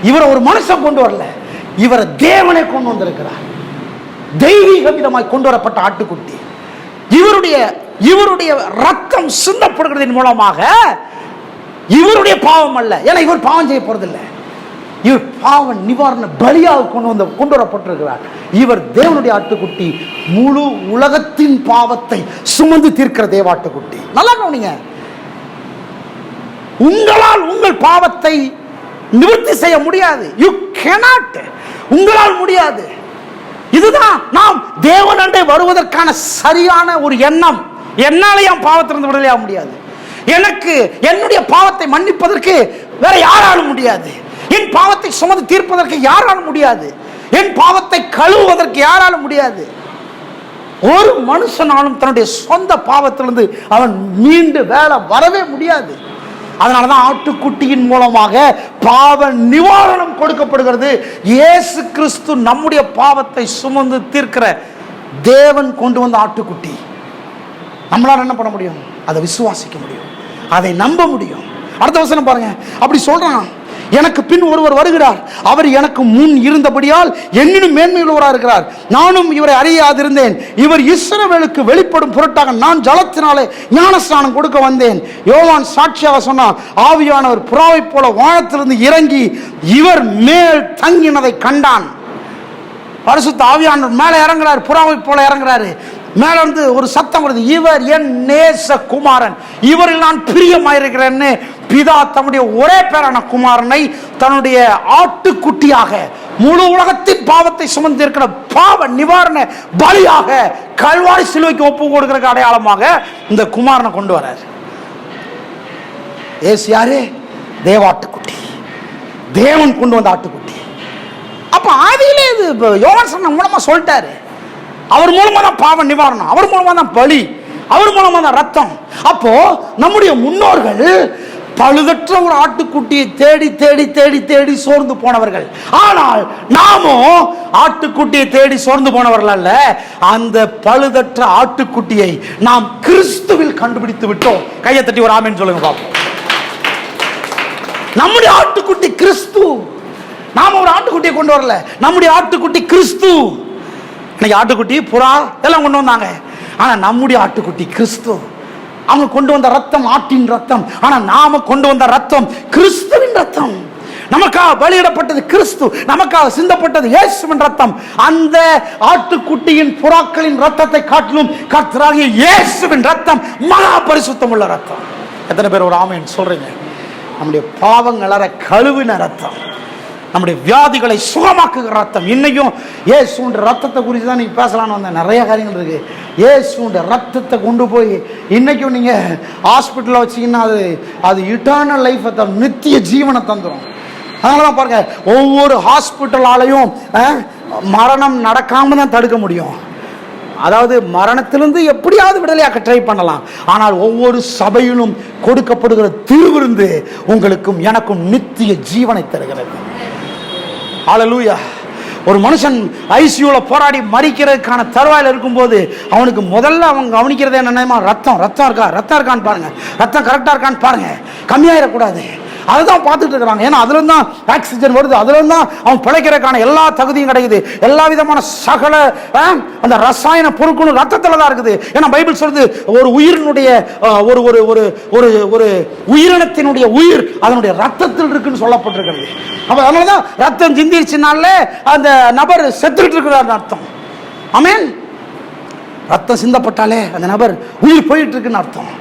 இவரை ஒரு மனுஷன் கொண்டு வரல, இவரை தேவனை கொண்டு வந்திருக்கிறார். தெய்வீக விதமாய் கொண்டு வரப்பட்ட ஆட்டுக்குட்டி. இவருடைய ரத்தம் சிந்தப்படுகிறதின் மூலமாக இவருடைய பாவம் அல்ல, ஏன்னா இவர் பாவம் செய்ய போறதில்லை. இவர் பாவ நிவாரண பலியாக கொண்டு வரப்பட்டிருக்கிறார். இவர் தேவனுடைய ஆட்டுக்குட்டி, முழு உலகத்தின் பாவத்தை சுமந்து தீர்க்கிற தேவாட்டுக்குட்டி. நல்லா கவனிங்க. உங்களால் உங்கள் பாவத்தை நிவர்த்தி செய்ய முடியாது. You cannot. உங்களால் முடியாது. இதுதான் நாம் தேவனண்டை வருவதற்கான சரியான ஒரு எண்ணம். என்னால என் பாவத்திலிருந்து விடுதலையாக முடியாது. எனக்கு என்னுடைய பாவத்தை மன்னிப்பதற்கு வேற யாராலும் முடியாது. என் பாவத்தை சுமந்து தீர்ப்பதற்கு யாராலும் முடியாது. என் பாவத்தை கழுவுவதற்கு யாராலும் முடியாது. ஒரு மனுஷனாலும் தன்னுடைய சொந்த பாவத்திலிருந்து அவன் மீண்டு வேலை வரவே முடியாது. அதனாலதான் ஆட்டுக்குட்டியின் மூலமாக பாவ நிவாரணம் கொடுக்கப்படுகிறது. இயேசு கிறிஸ்து நம்முடைய பாவத்தை சுமந்து தீர்க்கிற தேவன் கொண்டு வந்த ஆட்டுக்குட்டி. நம்மளால என்ன பண்ண முடியும்? அதை விசுவாசிக்க முடியும், அதை நம்ப முடியும். அடுத்த வசனம் பாருங்க. அப்படி சொல்றான், எனக்கு பின் ஒருவர் வருகிறார், அவர் எனக்கு முன் இருந்தபடியால் என்னினும் மேன்மையுள்ளவராக இருக்கிறார். நானும் இவரை அறியாதிருந்தேன். இவர் இஸ்ரவேலுக்கு வெளிப்படும் பொருட்டாக நான் ஜலத்தினாலே ஞானஸ்நானம் கொடுக்க வந்தேன். யோவான் சாட்சியாக சொன்னான், ஆவியானவர் புறாவை போல வானத்திலிருந்து இறங்கி இவர் மேல் தங்கினதை கண்டான். பரிசுத்த ஆவியானவர் மேலே இறங்குறார், புறாவை போல இறங்குறாரு. மேல இருந்து ஒரு சத்தம் வருது, இவர் என் நேச குமாரன், இவரில் நான் பிரியமாயிருக்கிறேன்னு பிதா தம்முடைய ஒரே பேரான குமாரனை தன்னுடைய ஆட்டுக்குட்டியாக முழு உலகத்தின் பாவத்தை சுமந்து இருக்கிற பாவ நிவாரண பலியாக கல்வாரி சிலுவைக்கு ஒப்பு கொடுக்கிற அடையாளமாக இந்த குமாரனை கொண்டு வரார். ஏசு யாரு? தேவாட்டுக்குட்டி, தேவன் கொண்டு வந்த ஆட்டுக்குட்டி. அப்ப ஆதியிலே இது யோவான் மூலமா சொல்லிட்டாரு. அவர் மூலமா தான் பாவ நிவாரணம், அவர் மூலமா தான் பலி, அவர் மூலமா தான் ரத்தம். அப்போ நம்முடைய முன்னோர்கள் பழுதற்ற ஒரு ஆட்டுக்குட்டியை தேடி தேடி தேடி தேடி சோர்ந்து போனவர்கள். ஆனால் நாமோ ஆட்டுக்குட்டியை தேடி சோர்ந்து போனவர்கள் அல்ல. அந்த பழுதற்ற ஆட்டுக்குட்டியை நாம் கிறிஸ்துவில் கண்டுபிடித்து விட்டோம். கையை தட்டி ஒரு ஆமென் சொல்லுங்க பாப்போம். நம்முடைய ஆட்டுக்குட்டி கிறிஸ்து. நாம ஒரு ஆட்டுக்குட்டியை கொண்டு வரல, நம்முடைய ஆட்டுக்குட்டி கிறிஸ்து. இன்னைக்கு ஆட்டுக்குட்டி, புறா எல்லாம் கொண்டு வந்தாங்க, ஆனா நம்முடைய ஆட்டுக்குட்டி கிறிஸ்து. அவங்க கொண்டு வந்த ரத்தம் ஆட்டின் ரத்தம், ஆனா நாம கொண்டு வந்த ரத்தம் கிறிஸ்துவின் ரத்தம். நமக்காக பலியிடப்பட்டது கிறிஸ்து, நமக்காக சிந்தப்பட்டது இயேசுவின் ரத்தம். அந்த ஆட்டுக்குட்டியின் புறாக்களின் ரத்தத்தை காட்டிலும் கர்த்தராகிய இயேசுவின் ரத்தம் மகா பரிசுத்தம் உள்ள ரத்தம். எத்தனை பேர் ஒரு ஆமென் சொல்றீங்க? நம்முடைய பாவங்களற கழுவின ரத்தம், நம்முடைய வியாதிகளை சுகமாக்குகிற ரத்தம். இன்னைக்கும் இயேசுவோட ரத்தத்தை குறித்து தான் நீங்க பேசலான்னு வந்தேன். நிறைய காரியங்கள் இருக்கு. இயேசுவோட ரத்தத்தை கொண்டு போய் இன்னைக்கும் நீங்க ஹாஸ்பிட்டலில் வச்சீங்கன்னா அது இட்டர்னல் லைஃப், நித்திய ஜீவனை தந்துடும். அதனாலதான் பாருங்க, ஒவ்வொரு ஹாஸ்பிட்டலாலையும் மரணம் நடக்காம தான் தடுக்க முடியும். அதாவது மரணத்திலிருந்து எப்படியாவது விடுதலையாக்க ட்ரை பண்ணலாம். ஆனால் ஒவ்வொரு சபையிலும் கொடுக்கப்படுகிற திருவிருந்து உங்களுக்கும் எனக்கும் நித்திய ஜீவனை தருகிறது. ஹல்லேலூயா. ஒரு மனுஷன் ஐசியூல போராடி மரிக்கிறதுக்கான தருவாயில் இருக்கும்போது அவனுக்கு முதல்ல அவங்க கவனிக்கிறது என்னன்னா, ரத்தம் இருக்கான்னு பாருங்க, ரத்தம் கரெக்டா இருக்கான்னு பாருங்க, கம்மியாயிடக்கூடாது. அதுதான் பார்த்துட்டு இருக்கிறாங்க. ஏன்னா அதுல தான் ஆக்சிஜன் வருது, அதுல தான் அவன் பிழைக்கிறதுக்கான எல்லா தகுதியும் கிடைக்குது. எல்லா விதமான சகல அந்த ரசாயன பொருட்களும் ரத்தத்துல தான் இருக்குது. ஏன்னா பைபிள் சொல்றது ஒரு உயிரினுடைய ஒரு ஒரு ஒரு ஒரு ஒரு உயிரினத்தினுடைய உயிர் அதனுடைய ரத்தத்தில் இருக்குன்னு சொல்லப்பட்டிருக்கிறது. அப்ப அதனாலதான் ரத்தம் சிந்திச்சுனால அந்த நபர் செத்துக்கிட்டு இருக்கிறார் அர்த்தம். ஆமென். ரத்தம் சிந்தப்பட்டாலே அந்த நபர் உயிர் போயிட்டு இருக்குன்னு அர்த்தம்.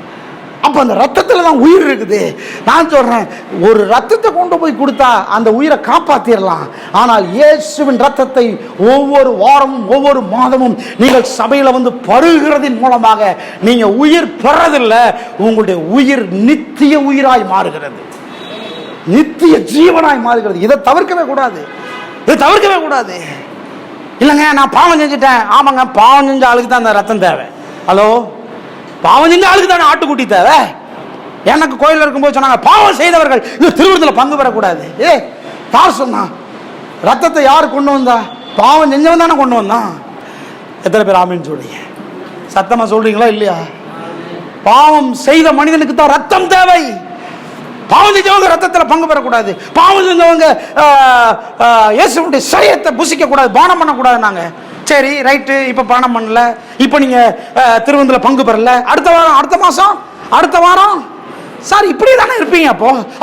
அப்போ அந்த ரத்தத்தில் தான் உயிர் இருக்குது. நான் சொல்கிறேன், ஒரு ரத்தத்தை கொண்டு போய் கொடுத்தா அந்த உயிரை காப்பாற்றிடலாம். ஆனால் இயேசுவின் ரத்தத்தை ஒவ்வொரு வாரமும் ஒவ்வொரு மாதமும் நீங்கள் சபையில் வந்து பருகிறதின் மூலமாக நீங்கள் உயிர் பெறதில்லை, உங்களுடைய உயிர் நித்திய உயிராய் மாறுகிறது, நித்திய ஜீவனாய் மாறுகிறது. இதை தவிர்க்கவே கூடாது, இதை தவிர்க்கவே கூடாது. இல்லைங்க நான் பாவம் செஞ்சுட்டேன். ஆமாங்க, பாவம் செஞ்ச ஆளுக்கு தான் அந்த ரத்தம் தேவை. ஹலோ, பாவம் செஞ்ச ஆளுக்கு தானே ஆட்டுக்குட்டி தேவை. எனக்கு கோயிலில் இருக்கும்போது சொன்னாங்க, பாவம் செய்தவர்கள் இந்த திருவிழத்தில் பங்கு பெறக்கூடாது. யார் சொன்னா? ரத்தத்தை யார் கொண்டு வந்தா? பாவம் செஞ்சவன் தானே கொண்டு வந்தான். எத்தனை பேர் ஆமீன்னு சொல்றீங்க? சத்தமா சொல்றீங்களா இல்லையா? பாவம் செய்த மனிதனுக்கு தான் ரத்தம் தேவை. பாவம் செஞ்சவங்க ரத்தத்தில் பங்கு பெறக்கூடாது. பாவம் செஞ்சவங்க இயேசுவுடைய சரீரத்தை புசிக்க கூடாது, பானம் பண்ணக்கூடாது. நாங்க சரி ரைட்டு, இப்ப பானம் பண்ணல, இப்ப நீங்க திருவிருந்தில் பங்கு பெறல, அடுத்த வாரம், அடுத்த மாசம், அடுத்த வாரம் சார் இப்படி தானே இருப்பீங்க.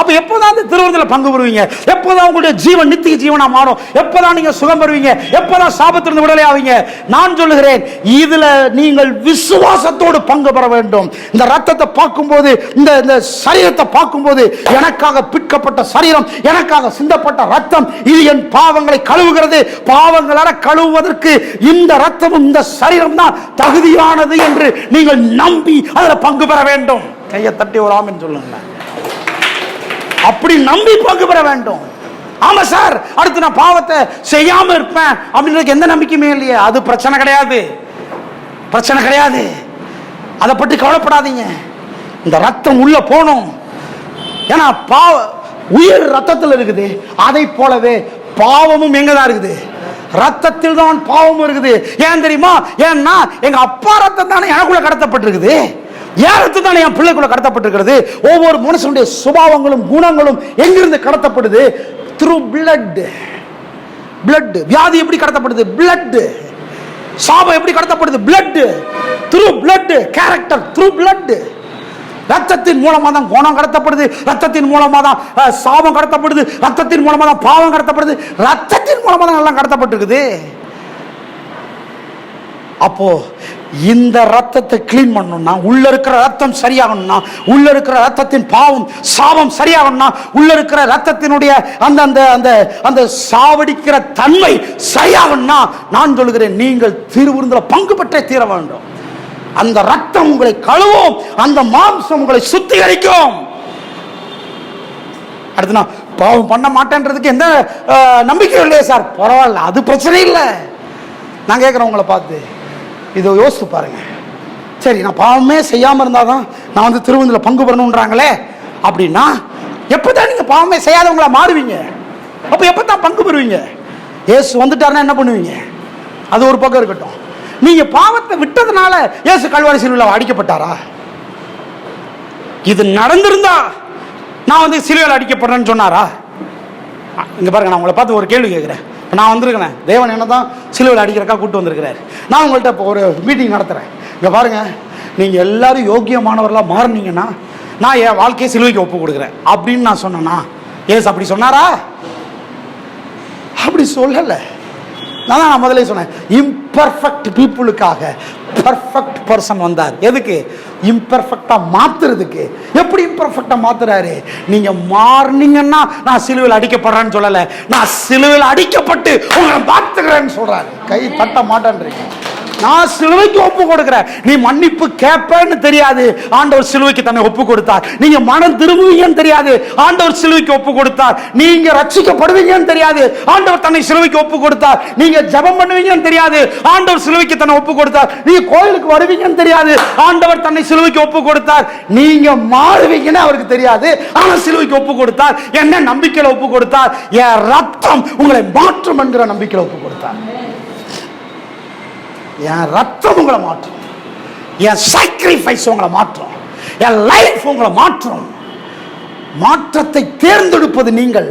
அப்போ எப்போதான் திருவிருந்தில் பங்கு பெறுவீங்க? எப்போதான் உங்களுடைய ஜீவன் நித்திய ஜீவனா மாறும்? எப்போதான் நீங்க சுகம் பெறுவீங்க? எப்போதான் சாபத்திலிருந்து விடுதலை ஆவீங்க? நான் சொல்லுகிறேன், இதுல நீங்கள் விசுவாசத்தோடு பங்கு பெற வேண்டும். இந்த ரத்தத்தை பார்க்கும்போது, இந்த சரீரத்தை பார்க்கும்போது, எனக்காக பிற்கப்பட்ட சரீரம், எனக்காக சிந்தப்பட்ட ரத்தம், இது என் பாவங்களை கழுவுகிறது. பாவங்களால கழுவுவதற்கு இந்த ரத்தமும் இந்த சரீரம் தான் தகுதியானது என்று நீங்கள் நம்பி அதில் பங்கு பெற வேண்டும். கையை தட்டி ஒரு ஆமென் சொல்லுங்க. அப்படி நம்பி பங்கு பெற வேண்டும். ஆமா சார், அடுத்து நான் பாவத்தை செய்யாம இருப்பேன் அப்படின்றதுக்கு எந்த நம்பிக்கையுமே இல்லையே. அது பிரச்சனை கிடையாது, பிரச்சனை கிடையாது. அதை பற்றி கவலைப்படாதீங்க. இந்த ரத்தம் உள்ள போகணும். ஏன்னா உயிர் ரத்தத்தில் இருக்குது. அதை போலவே பாவமும் எங்கதான் இருக்குது? ரத்தத்தில் தான் பாவமும் இருக்குது. ஏன் தெரியுமா? ஏன்னா எங்க அப்பா ரத்தம் தானே எனக்குள்ள கடத்தப்பட்டிருக்குது. ஏன் தானே என் பிள்ளைக்குள்ள கடத்தப்பட்டிருக்கிறது. ஒவ்வொரு மனுஷனுடைய சுபாவங்களும் குணங்களும் எங்கிருந்து கடத்தப்படுது? Through blood. பிளட். வியாதி எப்படி கடத்தப்படுது? பிளட். சாபம் எப்படி கடத்தப்படுது? Blood. Through blood. Character through blood. ரத்தத்தின் மூலமா தான் குணம் கடத்தப்படுது, ரத்தத்தின் மூலமா தான் சாபம் கடத்தப்படுது, ரத்தத்தின் மூலமா தான் பாவம் கடத்தப்படுது, ரத்தத்தின் மூலமா தான் எல்லாம் கடத்தப்பட்டிருக்குது. அப்போ இந்த ரத்தத்தை கிளீன் பண்ணணும்னா, உள்ள இருக்கிற ரத்தம் சரியாகணும்னா, உள்ள இருக்கிற ரத்தத்தின் பாவம் சாபம் சரியாகணும்னா, உள்ள இருக்கிற ரத்தத்தினுடைய அந்த அந்த அந்த அந்த சாவடிக்கிற தன்மை சரியாகணும்னா, நான் சொல்கிறேன், நீங்கள் திருவிருந்தில் பங்கு பெற்றே தீர வேண்டும். அந்த ரத்தம் உங்களை கழுவும், அந்த மாம்சம் உங்களை சுத்திகரிக்கும். அடுத்து நான் பாவம் பண்ண மாட்டேன்றதுக்கு எந்த நம்பிக்கை இல்லையே சார். பரவாயில்ல, அது பிரச்சனை இல்லை. நான் கேட்குறேன் உங்களை பார்த்து, இதை யோசித்து பாருங்க. சரி, நான் பாவமே செய்யாமல் இருந்தாதான் நான் வந்து திருவிருந்தில் பங்கு பெறணுன்றாங்களே அப்படின்னா, எப்போதான் நீங்கள் பாவமே செய்யாதவங்களா மாறுவீங்க? அப்போ எப்போ தான் பங்கு பெறுவீங்க? இயேசு வந்துட்டாருன்னா என்ன பண்ணுவீங்க? அது ஒரு பக்கம் இருக்கட்டும். நீங்க பாவத்தை விட்டதுனால இயேசு கல்வாரி சிலுவையில் அடிக்கப்பட்டாரா? இது நடந்திருந்தா நான் வந்து சிலுவையில் அடிக்கப்படுறேன்னு சொன்னாரா? இங்க பாருங்க, நான் உங்களை பார்த்து ஒரு கேள்வி கேட்குறேன். நான் வந்திருக்கிறேன், தேவன் என்ன தான் சிலுவையில் அடிக்கிறக்கா கூப்பிட்டு வந்திருக்கிறாரு. நான் உங்கள்கிட்ட இப்போ ஒரு மீட்டிங் நடத்துகிறேன். இங்கே பாருங்க, நீங்கள் எல்லாரும் யோக்கியமானவர்களாக மாறினீங்கன்னா நான் என் வாழ்க்கையை சிலுவைக்கு ஒப்பு கொடுக்குறேன் அப்படின்னு நான் சொன்னேன்னா, ஏசு அப்படி சொன்னாரா? அப்படி சொல்லலை. நான் முதல்ல சொன்னேன், இம்பர்ஃபெக்ட் பீப்புளுக்காக பர்ஃபெக்ட் பர்சன் வந்தார். எதுக்கு? இம்பர்ஃபெக்டா மாத்துறதுக்கு. எப்படி இம்பர்ஃபெக்டா மாத்துறாரு? நீங்க மாறினீங்கன்னா நான் சிலுவையில் அடிக்கப்படுறேன்னு சொல்லல, நான் சிலுவையில் அடிக்கப்பட்டு உங்களை மாத்துகிறேன்னு சொல்றாரு. கை தட்ட மாட்டேன்றீங்க. நான் சிலுவைக்கு ஒப்பு கொடுக்கிறேன். நீ மன்னிப்பு கேட்பேன்னு தெரியாது, ஆண்டவர் சிலுவைக்கு தன்னை ஒப்பு கொடுத்தார். நீங்க மனம் திரும்புவீங்கன்னு தெரியாது, ஆண்டவர் சிலுவைக்கு ஒப்பு கொடுத்தார். நீங்க ரட்சிக்கப்படுவீங்கன்னு தெரியாது, ஆண்டவர் தன்னை சிலுவைக்கு ஒப்பு கொடுத்தார். நீங்க ஜெபம் பண்ணுவீங்கன்னு தெரியாது, ஆண்டவர் சிலுவைக்கு தன்னை ஒப்பு கொடுத்தார். நீங்க கோயிலுக்கு வருவீங்கன்னு தெரியாது, ஆண்டவர் தன்னை சிலுவைக்கு ஒப்பு கொடுத்தார். நீங்க மாறுவீங்கன்னு அவருக்கு தெரியாது, ஆனா சிலுவைக்கு ஒப்பு கொடுத்தார். என்ன நம்பிக்கையில ஒப்பு கொடுத்தார்? என் ரத்தம் உங்களை மாற்றும் என்கிற நம்பிக்கையில ஒப்பு கொடுத்தார். என் ரத்தம் உங்களை மாற்றும், என் சாக்ரிஃபைஸ் உங்களை மாற்றும், என் லைஃப் உங்களை மாற்றும். மாற்றத்தை தேர்ந்தெடுப்பது நீங்கள்.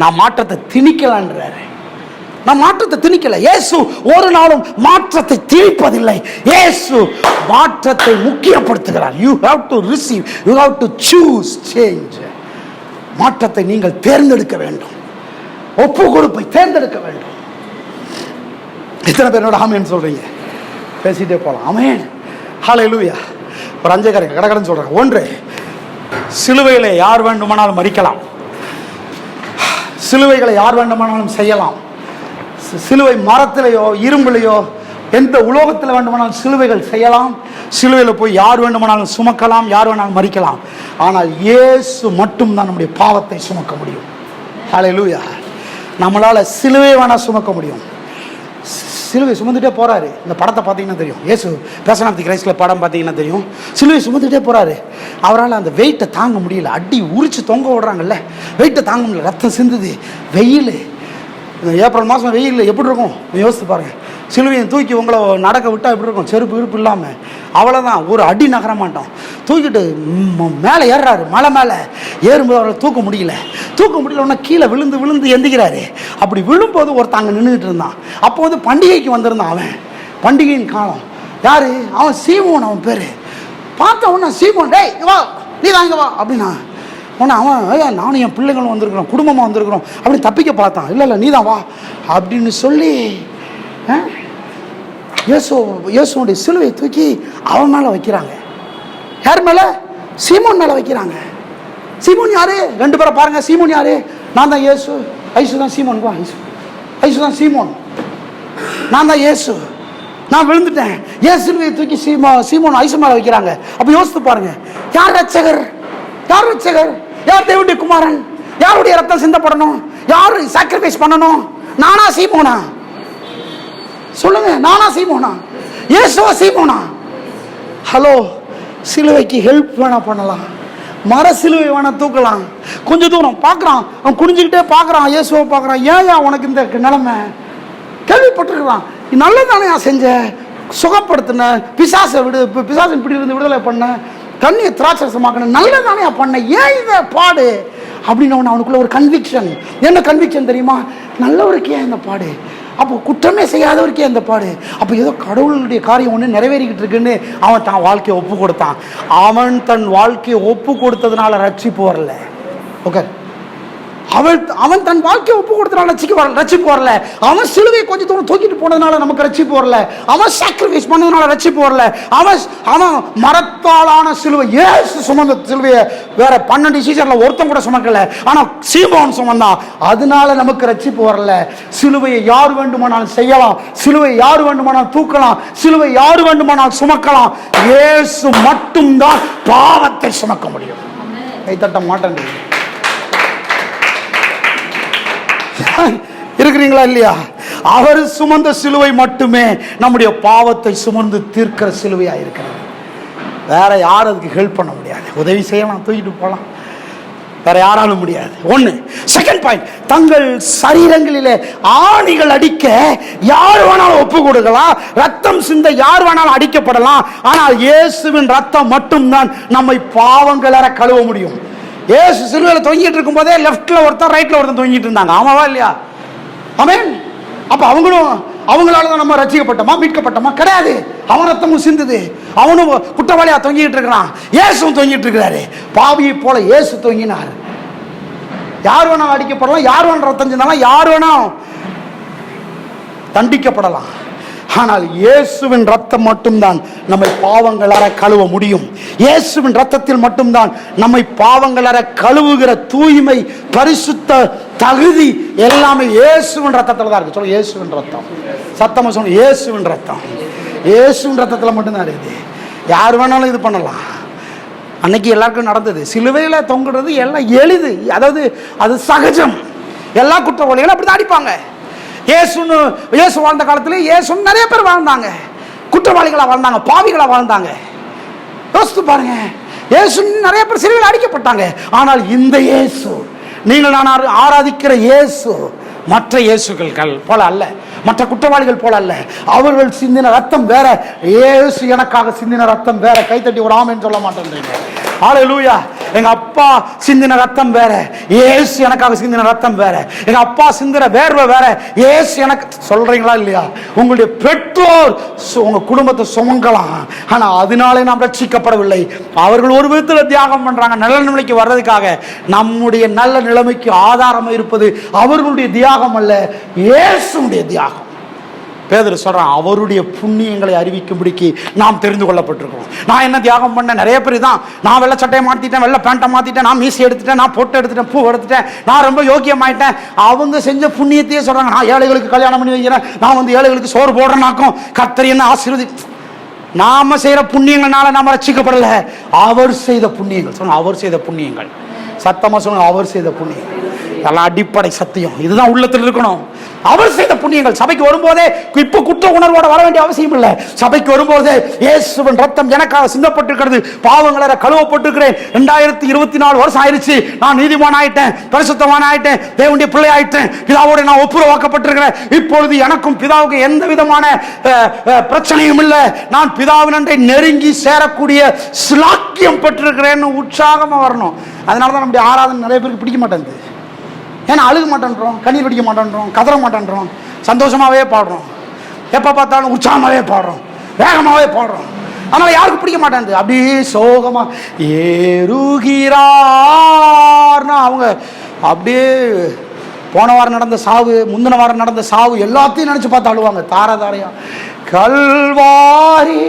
நான் மாற்றத்தை திணிக்கலான்றாரு. நான் மாற்றத்தை திணிக்கல. இயேசு ஒரு நாளும் மாற்றத்தை திணிப்பதில்லை. இயேசு மாற்றத்தை முக்கியப்படுத்துகிறார். You have to receive, you have to choose change. மாற்றத்தை நீங்கள் தேர்ந்தெடுக்க வேண்டும், ஒப்பு கொடுப்பை தேர்ந்தெடுக்க வேண்டும். எத்தனை பேரோட ஆமேன்னு சொல்றீங்க? பேசிட்டே போகலாம். ஆமேன், ஹல்லேலூயா. ஒரு 5 கடகடன்னு சொல்றேன். 1, சிலுவையிலே யார் வேண்டுமானாலும் மரிக்கலாம், சிலுவைகளை யார் வேண்டுமானாலும் செய்யலாம். சிலுவை மரத்திலேயோ இரும்புலையோ எந்த உலோகத்தில் வேண்டுமானாலும் சிலுவைகள் செய்யலாம். சிலுவையில் போய் யார் வேண்டுமானாலும் சுமக்கலாம், யார் வேணாலும் மரிக்கலாம். ஆனால் இயேசு மட்டும் தான் நம்முடைய பாவத்தை சுமக்க முடியும். ஹல்லேலூயா. நம்மளால சிலுவை வேணா சுமக்க முடியும். சிலுவை சுமந்துட்டே போறாரு. இந்த படத்தை பார்த்தீங்கன்னா தெரியும். இயேசு பேஷன் ஆஃப் தி கிரைஸ்ட்ல படம் பார்த்தீங்கன்னா தெரியும். சிலுவை சுமந்துட்டே போறாரு. அவரால் அந்த வெயிட்டை தாங்க முடியல. அடி உரிச்சு தொங்க விடுறாங்கல்ல, வெயிட்டை தாங்க முடியல. ரத்தம் சிந்துது. வெயில், ஏப்ரல் மாதம் வெயில் எப்படி இருக்கும் யோசித்து பாருங்க. சிலுவையை தூக்கி உங்களை நடக்க விட்டால் எப்படி இருக்கும்? செருப்பு இருப்பு இல்லாமல். அவ்வளோதான், ஒரு அடி நகர மாட்டோம். தூக்கிட்டு மேலே ஏறுறாரு. மலை மேலே ஏறும்போது அவரை தூக்க முடியல. கீழே விழுந்து விழுந்து எந்திக்கிறாரு. அப்படி விழும்போது ஒருத்தாங்க நின்றுக்கிட்டு இருந்தான். அப்போ வந்து பண்டிகைக்கு வந்திருந்தான் அவன். பண்டிகையின் காலம். யாரு அவன்? சீமோன் அவன் பேர். பார்த்த உடனே சீமோன், டேய் வா, நீ தாங்க வா அப்படின்னா உடனே அவன், நானும் என் பிள்ளைங்களும் வந்திருக்கிறோம், குடும்பமாக வந்திருக்கிறோம் அப்படின்னு தப்பிக்க பார்த்தான். இல்லை நீ தான் வா அப்படின்னு சொல்லி இயேசுடைய சிலுவையை தூக்கி அவன் மேலே வைக்கிறாங்க. யார் மேலே? சீமோன் மேலே வைக்கிறாங்க. சீமோன் யாரு? 2 பேரை பாருங்க. சீமோன் யாரு? நான் தான் இயேசு. ஐசு தான் சீமோன். வா, ஐசு தான் சீமோன். நான் தான் இயேசு. நான் விழுந்துட்டேன். ஏன் சிலுவையை தூக்கி சீமோன் ஐசு மேலே வைக்கிறாங்க? அப்போ யோசித்து பாருங்க. யார் ரட்சகர்? யார் ரட்சகர்? யார் தேவனுடைய குமாரன்? யாருடைய ரத்தம் சிந்தப்படணும்? யார் சாக்ரிஃபைஸ் பண்ணணும்? நானா சீமோனா? சொல்லுங்க, நானா சீமோனா? இயேசுவா சீமோனா? ஹலோ, சிலுவைக்கு ஹெல்ப் வேணா பண்ணலாம், மர சிலுவை வேணா தூக்கலாம். கொஞ்சம் தூரம் பார்க்குறான், அவன் குனிஞ்சுக்கிட்டே பார்க்குறான், இயேசுவை பார்க்குறான். ஏன் உனக்கு இந்த நிலைமை? கேள்விப்பட்டிருக்கிறான். நல்லதானே செஞ்ச, சுகப்படுத்தின, பிசாசன் பிடி இருந்து விடுதலை பண்ண, கண்ணியை திராட்சரசமாக்கணும், நல்லதானே பண்ண, ஏன் இதை பாடு அப்படின்னு அவனுக்குள்ள ஒரு கன்விக்ஷன். என்ன கன்விக்ஷன் தெரியுமா? நல்லவருக்கு ஏன் இந்த பாடு? அப்போ குற்றமே செய்யாதவருக்கே அந்த பாடு. அப்போ ஏதோ கடவுளுடைய காரியம் ஒன்று நிறைவேறிக்கிட்டு இருக்குன்னு அவன் தான் வாழ்க்கையை ஒப்பு கொடுத்தான். அவன் தன் வாழ்க்கையை ஒப்பு கொடுத்ததுனால ரட்சிப்பு வரல. ஓகே, அவன் தன் வாழ்க்கையை ஒப்பு கொடுத்தனால ரட்சிப்பு வரல. அவன் சிலுவையை கொஞ்சம் தூரம் தூக்கிட்டு போனதுனால நமக்கு ரட்சிப்பு வரல. அவன் சாக்ரிஃபைஸ் பண்ணதுனால ரட்சிப்பு வரல. அவன் மரத்தாலான சிலுவை, இயேசு சுமந்த சிலுவையை வேற 12 சீசர்ல ஒருத்தன் கூட சுமக்கல. ஆனா சீமோன் சுமந்தான். அதனால நமக்கு ரட்சிப்பு வரல. சிலுவையை யார் வேண்டுமானாலும் செய்யலாம், சிலுவை யார் வேண்டுமானாலும் தூக்கலாம், சிலுவை யார் வேண்டுமானாலும் சுமக்கலாம். இயேசு மட்டும்தான் பாவத்தை சுமக்க முடியும். கைத்தட்ட மாட்டேன். இருக்கிறீங்களா இல்லையா? அவர் சுமந்த சிலுவை மட்டுமே நம்முடைய பாவத்தை சுமந்து தீர்க்கிற சிலுவையா இருக்கிறது. வேற யாரும் அதுக்கு ஹெல்ப் பண்ண முடியாது. உதவி செய்யலாம், தூக்கிட்டு போகலாம், வேற யாராலும் முடியாது. 1. செகண்ட் பாயிண்ட், தங்கள் சரீரங்களிலே ஆணிகள் அடிக்க யார் வேணாலும் ஒப்பு கொடுக்கலாம், ரத்தம் சிந்த யார் வேணாலும் அடிக்கப்படலாம். ஆனால் இயேசுவின் ரத்தம் மட்டும்தான் நம்மை பாவங்கள கழுவ முடியும். ஏசு சிலுவையில் தொங்கிட்டு இருக்கும் போதே லெஃப்ட்ல ஒருத்தன் ரைட்ல ஒருத்தன் தொங்கிட்டு இருந்தாங்க. ஆமாவா இல்லையா? ஆமென். அப்ப அவங்களால தான் நம்ம ரட்சிக்கப்பட்டோமா, மீட்கப்பட்டோமா? கிடையாது. அவன் ரத்தமும் சிந்துது. அவனும் குற்றவாளியா தொங்கிட்டு இருக்கிறான். இயேசுவும் தொங்கிட்டு இருக்கிறாரு. பாவியை போல இயேசு தொங்கினார். யார் வேணாலும் அடிக்கப்படலாம், யார் வேணாலும் ரத்தம் சிந்தலாம், யார் வேணாலும் தண்டிக்கப்படலாம். ஆனால் இயேசுவின் ரத்தம் மட்டும்தான் நம்மை பாவங்களற கழுவ முடியும். இயேசுவின் ரத்தத்தில் மட்டும்தான் நம்மை பாவங்களற கழுவுகிற தூய்மை, பரிசுத்த தகுதி எல்லாமே இயேசுவின் ரத்தத்தில் தான் இருக்கு. சொல்ல, இயேசுவின் ரத்தம். சத்தமா சொல்ல, இயேசுவின் ரத்தம். இயேசுவின் ரத்தத்தில் மட்டும்தான் இருக்குது. யார் வேணாலும் இது பண்ணலாம். அன்னைக்கு எல்லாருக்கும் நடந்தது. சிலுவையில் தொங்குறது எல்லாம் எளிது, அதாவது அது சகஜம். எல்லா குற்றவாளிகளும் அப்படிதான் அடிப்பாங்க. இயேசு வாழ்ந்த காலத்தில் இயேசுன்னு நிறைய பேர் வாழ்ந்தாங்க, குற்றவாளிகளா வாழ்ந்தாங்க, பாவிகளா வாழ்ந்தாங்க. யோசித்து பாருங்க, இயேசு நிறைய பேர் சிலுவையில் அடிக்கப்பட்டாங்க. ஆனால் இந்த இயேசு, நீங்கள் நான் ஆராதிக்கிற இயேசு மற்ற இயேசுகள் போல அல்ல, மற்ற குற்றவாளிகள் போல அல்ல. அவர்கள் சிந்தின ரத்தம் வேற, இயேசு எனக்காக சிந்தின ரத்தம் வேற. கைத்தட்டி ஒரு ஆமென் சொல்ல மாட்டேன்றீங்க? ஹல்லேலூயா. எங்க அப்பா சிந்தின ரத்தம் வேற, இயேசு எனக்காக சிந்தின ரத்தம் வேற. எங்க அப்பா சிந்தின வேர்வை வேற, இயேசு எனக்கு. சொல்றீங்களா இல்லையா? உங்களுடைய பெற்றோர் உங்க குடும்பத்தை சுமங்கலாம், ஆனா அதனாலே நாம் ரட்சிக்கப்படவில்லை. அவர்கள் ஒரு விதத்தில் தியாகம் பண்றாங்க நல்ல நிலைமைக்கு வர்றதுக்காக. நம்முடைய நல்ல நிலைமைக்கு ஆதாரம் இருப்பது அவர்களுடைய தியாகம் அல்ல, இயேசுடைய தியாகம். பேதுரு சொல்றான், அவருடைய புண்ணியங்களை அறிவிக்கும்படிக்கு நாம் தெரிந்து கொள்ளப்பட்டிருக்கோம். நான் என்ன தியாகம் பண்ணேன்? நிறைய பேர் தான், நான் வெள்ளை சட்டையை மாத்திட்டேன், வெள்ளை பேண்ட்டை மாத்திட்டேன், நான் மீசி எடுத்துட்டேன், நான் பொட்டு எடுத்துட்டேன், பூ எடுத்துட்டேன், நான் ரொம்ப யோக்கியமாயிட்டேன். அவங்க செஞ்ச புண்ணியத்தையே சொல்றாங்க. நான் ஏழைகளுக்கு கல்யாணம் பண்ணி வைக்கிறேன், நான் வந்து ஏழைகளுக்கு சோறு போடுறேனாக்கும், கர்த்தர் என்ன ஆசீர்வதி. நாம செய்யற புண்ணியங்கள்னால நாம ரட்சிக்கப்படல, அவர் செய்த புண்ணியங்கள். சொல்லுங்க, அவர் செய்த புண்ணியங்கள். சத்தமா சொல்லுங்க, அவர் செய்த புண்ணியங்கள். எல்லாம் அடிப்படை சத்தியம், இதுதான் உள்ளத்தில் இருக்கணும். அவர் செய்த புண்ணியங்கள். சபைக்கு வரும்போதே இப்ப குற்ற உணர்வோட வர வேண்டிய அவசியம் இல்லை. சபைக்கு வரும்போதே இயேசுவின் ரத்தம் எனக்காக சிந்தப்பட்டிருக்கிறது, பாவங்களை கழுவப்பட்டிருக்கிறேன், 2024 வருஷம் ஆயிடுச்சு, நான் நீதிமான் ஆயிட்டேன், பரிசுத்தமான ஆயிட்டேன், தேவனுடைய பிள்ளை ஆயிட்டேன், பிதாவோட நான் ஒப்புரவாக்கப்பட்டிருக்கிறேன். இப்பொழுது எனக்கும் பிதாவுக்கு எந்த விதமான பிரச்சனையும் இல்லை, நான் பிதாவினண்டை நெருங்கி சேரக்கூடிய சிலாக்கியம் பெற்றிருக்கிறேன்னு உற்சாகமா வரணும். அதனாலதான் நம்முடைய ஆராதனை நிறைய பேருக்கு பிடிக்க மாட்டேங்குது. ஏன்னா அழுக மாட்டேன்றோம், கண்ணீர் வடிக்க மாட்டேன்றோம், கதற மாட்டேன்றோம், சந்தோஷமாவே பாடுறோம், எப்போ பார்த்தாலும் உற்சாகமாகவே பாடுறோம், வேகமாகவே பாடுறோம். அதனால யாருக்கு பிடிக்க மாட்டேங்குது. அப்படியே சோகமா ஏறுகிறார்னா அவங்க அப்படியே போன வாரம் நடந்த சாவு, முந்தின வாரம் நடந்த சாவு எல்லாத்தையும் நினைச்சு பார்த்து அழுவாங்க தாரதாரையா. கல்வாரி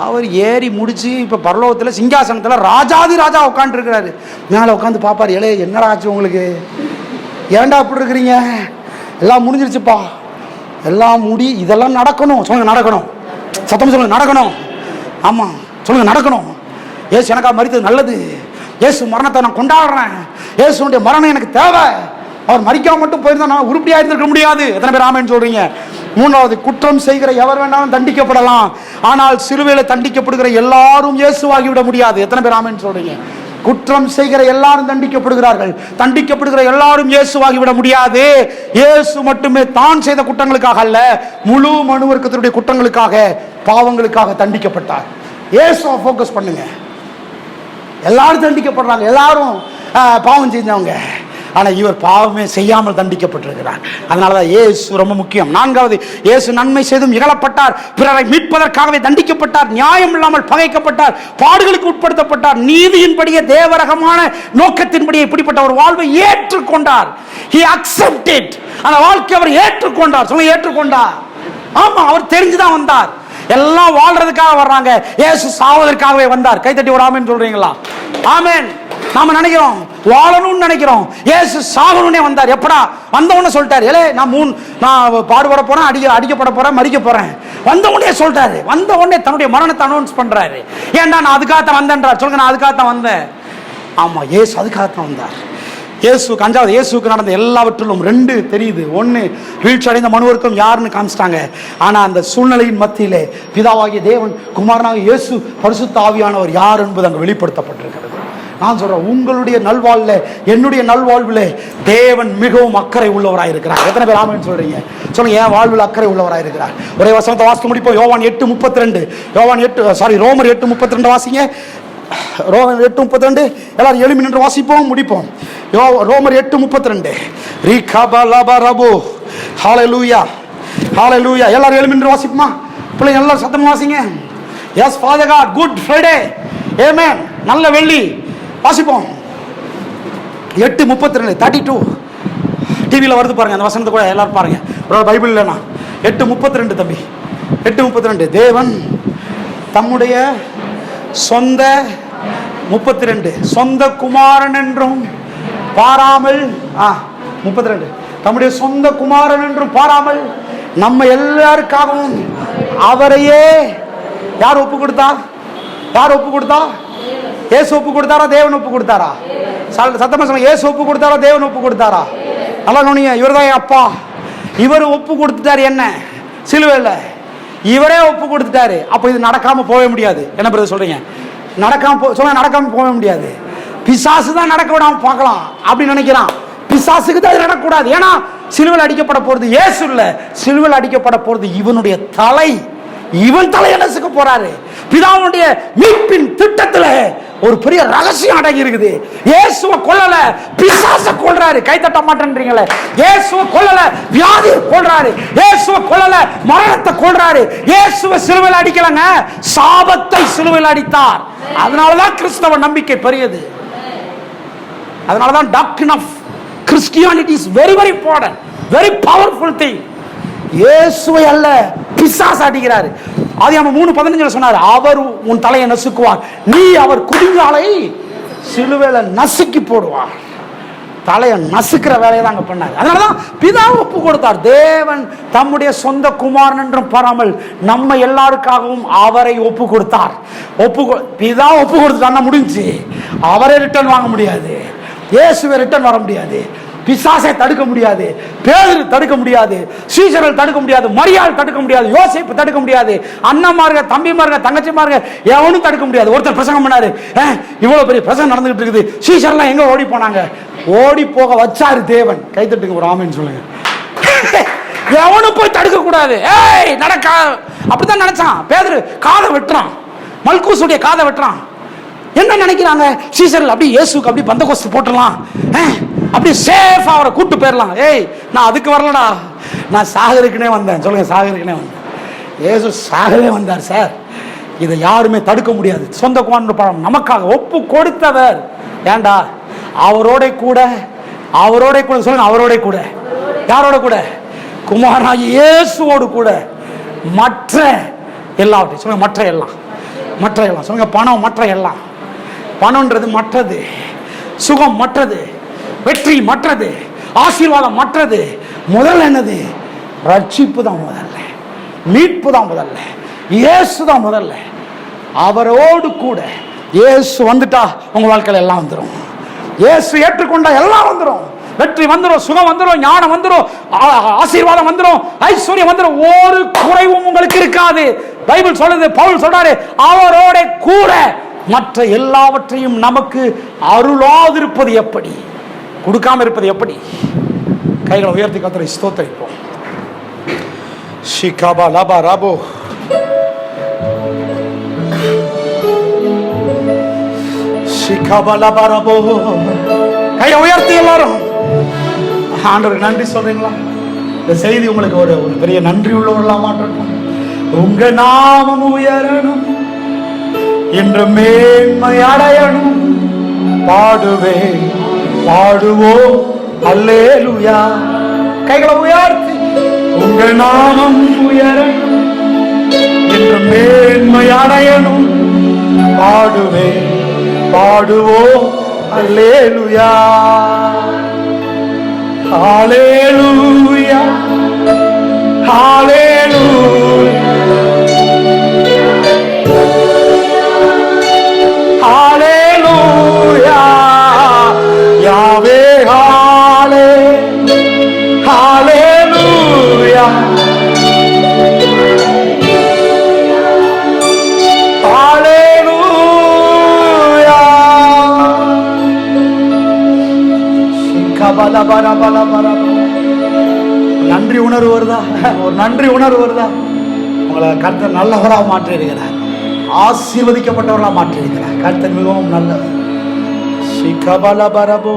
அவர் ஏறி முடிச்சு இப்ப பரலோகத்தில் சிங்காசனத்தில் ராஜாதி ராஜா உட்காந்து இருக்கிறாரு. மேலே உட்காந்து பார்ப்பாரு, ஏழை என்னடா ஆச்சு உங்களுக்கு, ஏன்டா அப்படி இருக்கிறீங்க, எல்லாம் முடிஞ்சிருச்சுப்பா, எல்லாம் இதெல்லாம் நடக்கணும். சொல்லுங்க நடக்கணும், சத்தம் சொல்லுங்க நடக்கணும். ஆமா சொல்லுங்க நடக்கணும். ஏசு எனக்கா மரித்தது நல்லது, ஏசு மரணத்தை நான் கொண்டாடுறேன், ஏசுடைய மரணம் எனக்கு தேவை. அவர் மரிக்காம மட்டும் போயிருந்தா நான் உருப்படியா இருந்திருக்க முடியாது. எத்தனை பேர் ஆமென் சொல்றீங்க? மூன்றாவது, குற்றம் செய்கிற எவர் வேண்டாலும் தண்டிக்கப்படலாம், ஆனால் சிலுவையில தண்டிக்கப்படுகிற எல்லாரும் இயேசுவாகி விட முடியாது. எத்தனை பேர் ஆமென் சொல்றீங்க? குற்றம் செய்கிற எல்லாரும் தண்டிக்கப்படுகிறார்கள், தண்டிக்கப்படுகிற எல்லாரும் இயேசுவாகி விட முடியாது. இயேசு மட்டுமே தான் செய்த குற்றங்களுக்காக அல்ல, முழு மனு வர்க்கத்தினுடைய குற்றங்களுக்காக, பாவங்களுக்காக தண்டிக்கப்பட்டார். இயேசுவை ஃபோக்கஸ் பண்ணுங்க. எல்லாரும் தண்டிக்கப்படுறாங்க, எல்லாரும் பாவம் செஞ்சவங்க, ஆனால் இவர் பாவமே செய்யாமல் தண்டிக்கப்பட்டிருக்கிறார். அதனாலதான் இயேசு ரொம்ப முக்கியம். நான்காவது, இயேசு நன்மை செய்தும் இகழப்பட்டார், பிறரை மீட்பதற்காகவே தண்டிக்கப்பட்டார், நியாயம் இல்லாமல் பகைக்கப்பட்டார், பாடுகளுக்கு உட்படுத்தப்பட்டார், நீதியின்படியே தேவரகமான நோக்கத்தின்படியே இப்படிப்பட்ட ஒரு வாழ்வை ஏற்றுக்கொண்டார். He accepted. அந்த வாழ்க்கை அவர் ஏற்றுக்கொண்டார். சொல்லுங்க ஏற்றுக்கொண்டார். ஆமா, அவர் தெரிஞ்சுதான் வந்தார். எல்லாம் வாழ்றதுக்காக வர்றாங்க, இயேசு சாவதற்காகவே வந்தார். கைத்தட்டி ஒரு ஆமென் சொல்றீங்களா? ஆமென். நாம நினைக்கிறோம் வாழணும்னு நினைக்கிறோம், இயேசு சாகணும்னே வந்தார். எப்படா வந்தவொடனே சொல்லிட்டாரு, ஏலே நான் பாடுபட போறேன், அடிக்கப்பட போறேன், மறிக்க போறேன். வந்த உடனே சொல்லிட்டாரு, வந்த உடனே தன்னுடைய மரணத்தை அனௌன்ஸ் பண்றாரு. ஏன்டா நான் அதுக்காகத்தான் வந்தேன்றார். சொல்லுங்க, நான் அதுக்காகத்தான் வந்தேன். ஆமா, இயேசு அதுக்காகத்தான் வந்தார். இயேசுக்கு அஞ்சாவது, இயேசுக்கு நடந்த எல்லாவற்றிலும் ரெண்டு தெரியுது. ஒன்று, வீழ்ச்சி அடைந்த மனுவருக்கும் யாருன்னு காமிச்சிட்டாங்க. ஆனால் அந்த சூழ்நிலையின் மத்தியிலே பிதாவாகிய தேவன், குமாரனாகிய இயேசு, பரிசுத்த ஆவியானவர் யார் என்பது அங்கே வெளிப்படுத்தப்பட்டிருக்கிறது. நான் சொல்றேன், உங்களுடைய நல்வாழ்வில், என்னுடைய நல்வாழ்வில் தேவன் மிகவும் அக்கறை உள்ளவராக இருக்கிறார். எத்தனை பேர் ஆமென் சொல்றீங்க? சொல்லுங்க, என் வாழ்வில் அக்கறை உள்ளவராக இருக்கிறார். ஒரே வசனத்தை வாசித்து முடிப்போம். ரோமர் 8:32 வாசிங்க. ரோமர் 8:32 எல்லாரும் எழுமி நின்று வாசிப்போம், முடிப்போம். ரோமர் 8:32. ரீகபலபரபு. ஹalleluya, ஹalleluya. எல்லாரும் எழுமி நின்று வாசிப்போமா? பிள்ளைங்க எல்லாரும் சத்தமா வாசிங்க. Yes father God, good Friday, amen. நல்ல வெள்ளி. வாசிப்போம். 8:32 32 டிவியில் வருது பாருங்க, அந்த வசனத்தை கூட எல்லாரும் பாருங்க. பைபிள் இல்லைனா 8:32 தம்பி, 8:32. தேவன் தம்முடைய சொந்த 32 சொந்த குமாரன் என்றும் பாராமல் 32 தம்முடைய சொந்த குமாரன் என்றும் பாராமல் நம்ம எல்லாருக்காகவும் அவரையே யார் ஒப்பு கொடுத்தா? யார் ஒப்பு கொடுத்தா? இயேசு ஒப்பு கொடுத்தாரா, தேவன் ஒப்பு கொடுத்தாரா? சத்தமா சொல்லுங்க, இயேசு ஒப்பு கொடுத்தாரா, தேவன் ஒப்பு கொடுத்தாரா? நல்லா கவனிங்க. இவர்தான் அப்பா, இவர் ஒப்பு கொடுத்துட்டாரு. என்ன சிலுவையில் இவரே ஒப்பு கொடுத்துட்டாரு. அப்போ இது நடக்காம போக முடியாது. என்ன பிரதர் சொல்றீங்க? நடக்காம போக முடியாது. பிசாசு தான் நடக்க விடாம பார்க்கலாம் அப்படின்னு நினைக்கிறான். பிசாசுக்கு தான் நடக்கக்கூடாது. ஏன்னா சிலுவையில் அடிக்கப்பட போறது இயேசு இல்ல, சிலுவையில் அடிக்கப்பட போறது இவனுடைய தலை. இவன் தலை நசுக்க போறாரு. பிதாவுடைய மீட்பின் திட்டத்துல ஒரு பெரிய ரகசியம் அடங்கி இருக்குது. இயேசுவை கொல்லல, பிசாசை கொல்றாரு. கை தட்ட மாட்டேன்றீங்களே. இயேசுவை கொல்லல, வியாதியை கொல்றாரு. இயேசுவை கொல்லல, மரணத்தை கொல்றாரு. இயேசுவை சிலுவையில் அடிக்கலங்க, சாபத்தை சிலுவையில் அடித்தார். அதனாலதான் கிறிஸ்தவ நம்பிக்கை பெரியது. அதனாலதான் doctrine of Christianity is very very important, very powerful thing. இயேசுவை அல்ல, பிசாசு அடிக்கிறாரு. ஆதியாகமம் 3:15 சொன்னார், அவர் உன் தலையை நசுக்குவார், நீ அவர் குதிங்காலை சிலுவையில நசுக்கி போடுவார். தலையை நசுக்கிற வேலையை தான் அங்க பண்ணாரு. அதனாலதான் பிதா ஒப்பு கொடுத்தார். தேவன் தம்முடைய சொந்த குமாரன் என்றும் பாராமல் நம்ம எல்லாருக்காகவும் அவரை ஒப்பு கொடுத்தார். பிதா ஒப்பு கொடுத்துட்டான்னா முடிஞ்சு. அவரை ரிட்டர்ன் வாங்க முடியாது, இயேசுவை ரிட்டர்ன் வர முடியாது, பிசாசை தடுக்க முடியாது, பேதுரு தடுக்க முடியாது, சீஷர்கள் தடுக்க முடியாது, மரியாள் தடுக்க முடியாது, யோசேப்பு தடுக்க முடியாது, அண்ணன்மார்க, தம்பிமார்க, தங்கச்சிமார்க எவனும் தடுக்க முடியாது. ஒருத்தர் பிரசங்கம் பண்ணாரு, இவ்வளவு பெரிய பிரசங்கம் நடந்துகிட்டு இருக்குது, சீஷர்லாம் எங்க ஓடி போனாங்க? ஓடி போக வச்சாரு தேவன். கைத்தட்டுங்க ஒரு ஆமென் சொல்லுங்க. எவனும் போய் தடுக்க கூடாது. நடக்க அப்படித்தான் நினைச்சான் பேதுரு. காதை வெட்டுறான், மல்கூசுடைய காதை வெட்டுறான். என்ன நினைக்கிறாங்க சீஷர்கள்? அப்படி இயேசுக்கு அப்படி பந்தகோஸ்து போட்டுடலாம், அப்படி சேஃபா அவரை கூட்டு போயிடலாம். நான் அதுக்கு வரலடா, நான் சாகருக்குனே வந்தேன். சொல்லுங்க, சாகருக்குனே வந்தேன். இயேசு சாகவே வந்தார் சார். இதை யாருமே தடுக்க முடியாது. சொந்த குமாரன் பழம் நமக்காக ஒப்பு கொடுத்தவர். ஏண்டா அவரோட கூட சொல்லுங்க, அவரோட கூட. யாரோட கூட? குமாரனாகிய இயேசுவோடு கூட. மற்ற எல்லாவற்றையும் சொல்லுங்க, மற்ற எல்லாம் சொல்லுங்க. பணம் மற்ற எல்லாம். பணம்ன்றது மற்றது, சுகம் மற்றது, வெற்றி மற்றது, ஆசீர்வாதம் மற்றது. முதல்ல என்னது? ரட்சிப்பு தான் முதல்ல, மீட்பு தான் முதல்ல, இயேசு தான் முதல்ல. அவரோடு கூட இயேசு வந்துட்டா உங்க வாழ்க்கையில எல்லாம் வந்துடும். இயேசு ஏற்றுக்கொண்டா எல்லாம் வந்துடும். வெற்றி வந்துடும், சுகம் வந்துடும், ஞானம் வந்துடும், ஆசீர்வாதம் வந்துடும், ஐஸ்வர்யம் வந்துடும். ஒரு குறைவும் உங்களுக்கு இருக்காது. பைபிள் சொல்லுது, பவுல் சொல்றாரு, அவரோட கூட மற்ற எல்லாவற்றையும் நமக்கு அருளாதிருப்பது எப்படி, கொடுக்காம இருப்பது எப்படி? கைகளை உயர்த்தி கர்த்தரை ஸ்தோத்திரிப்போம். ஷிகாபா லபா ராபோ ஷிகாபா லபா ராபோ. கையை உயர்த்தி எல்லாரும் ஆண்டவருக்கு நன்றி சொல்றீங்களா? இந்த செய்தி உங்களுக்கு ஒரு பெரிய நன்றி உள்ளவர்களா மாற்றணும். உங்க நாமம் உயரணும், இன்று மேன்மை அடையணும். பாடுவேன், பாடுவோம் அல்லேலூயா. கைகளை உயர்த்தி உங்க நாமம் உயரணும், இன்று மேன்மை அடையணும். பாடுவேன், பாடுவோம் அல்லேலூயா. ஹalleluya, ஹalleluya, ஹalleluya. யாவே ஹாலே ஹalleluya, ஹalleluya. சிகபலபரபலபர. நன்றி உணர்வு வருதா? ஒரு நன்றி உணர்வு வருதா? உங்களை கர்த்தர் நல்லவராக மாற்றி இருக்கிறார், ஆசீர்வதிக்கப்பட்டவர்களாக மாற்றி இருக்கிறார். கர்த்தர் மிகவும் நல்லவர். சிகபலபரபோ.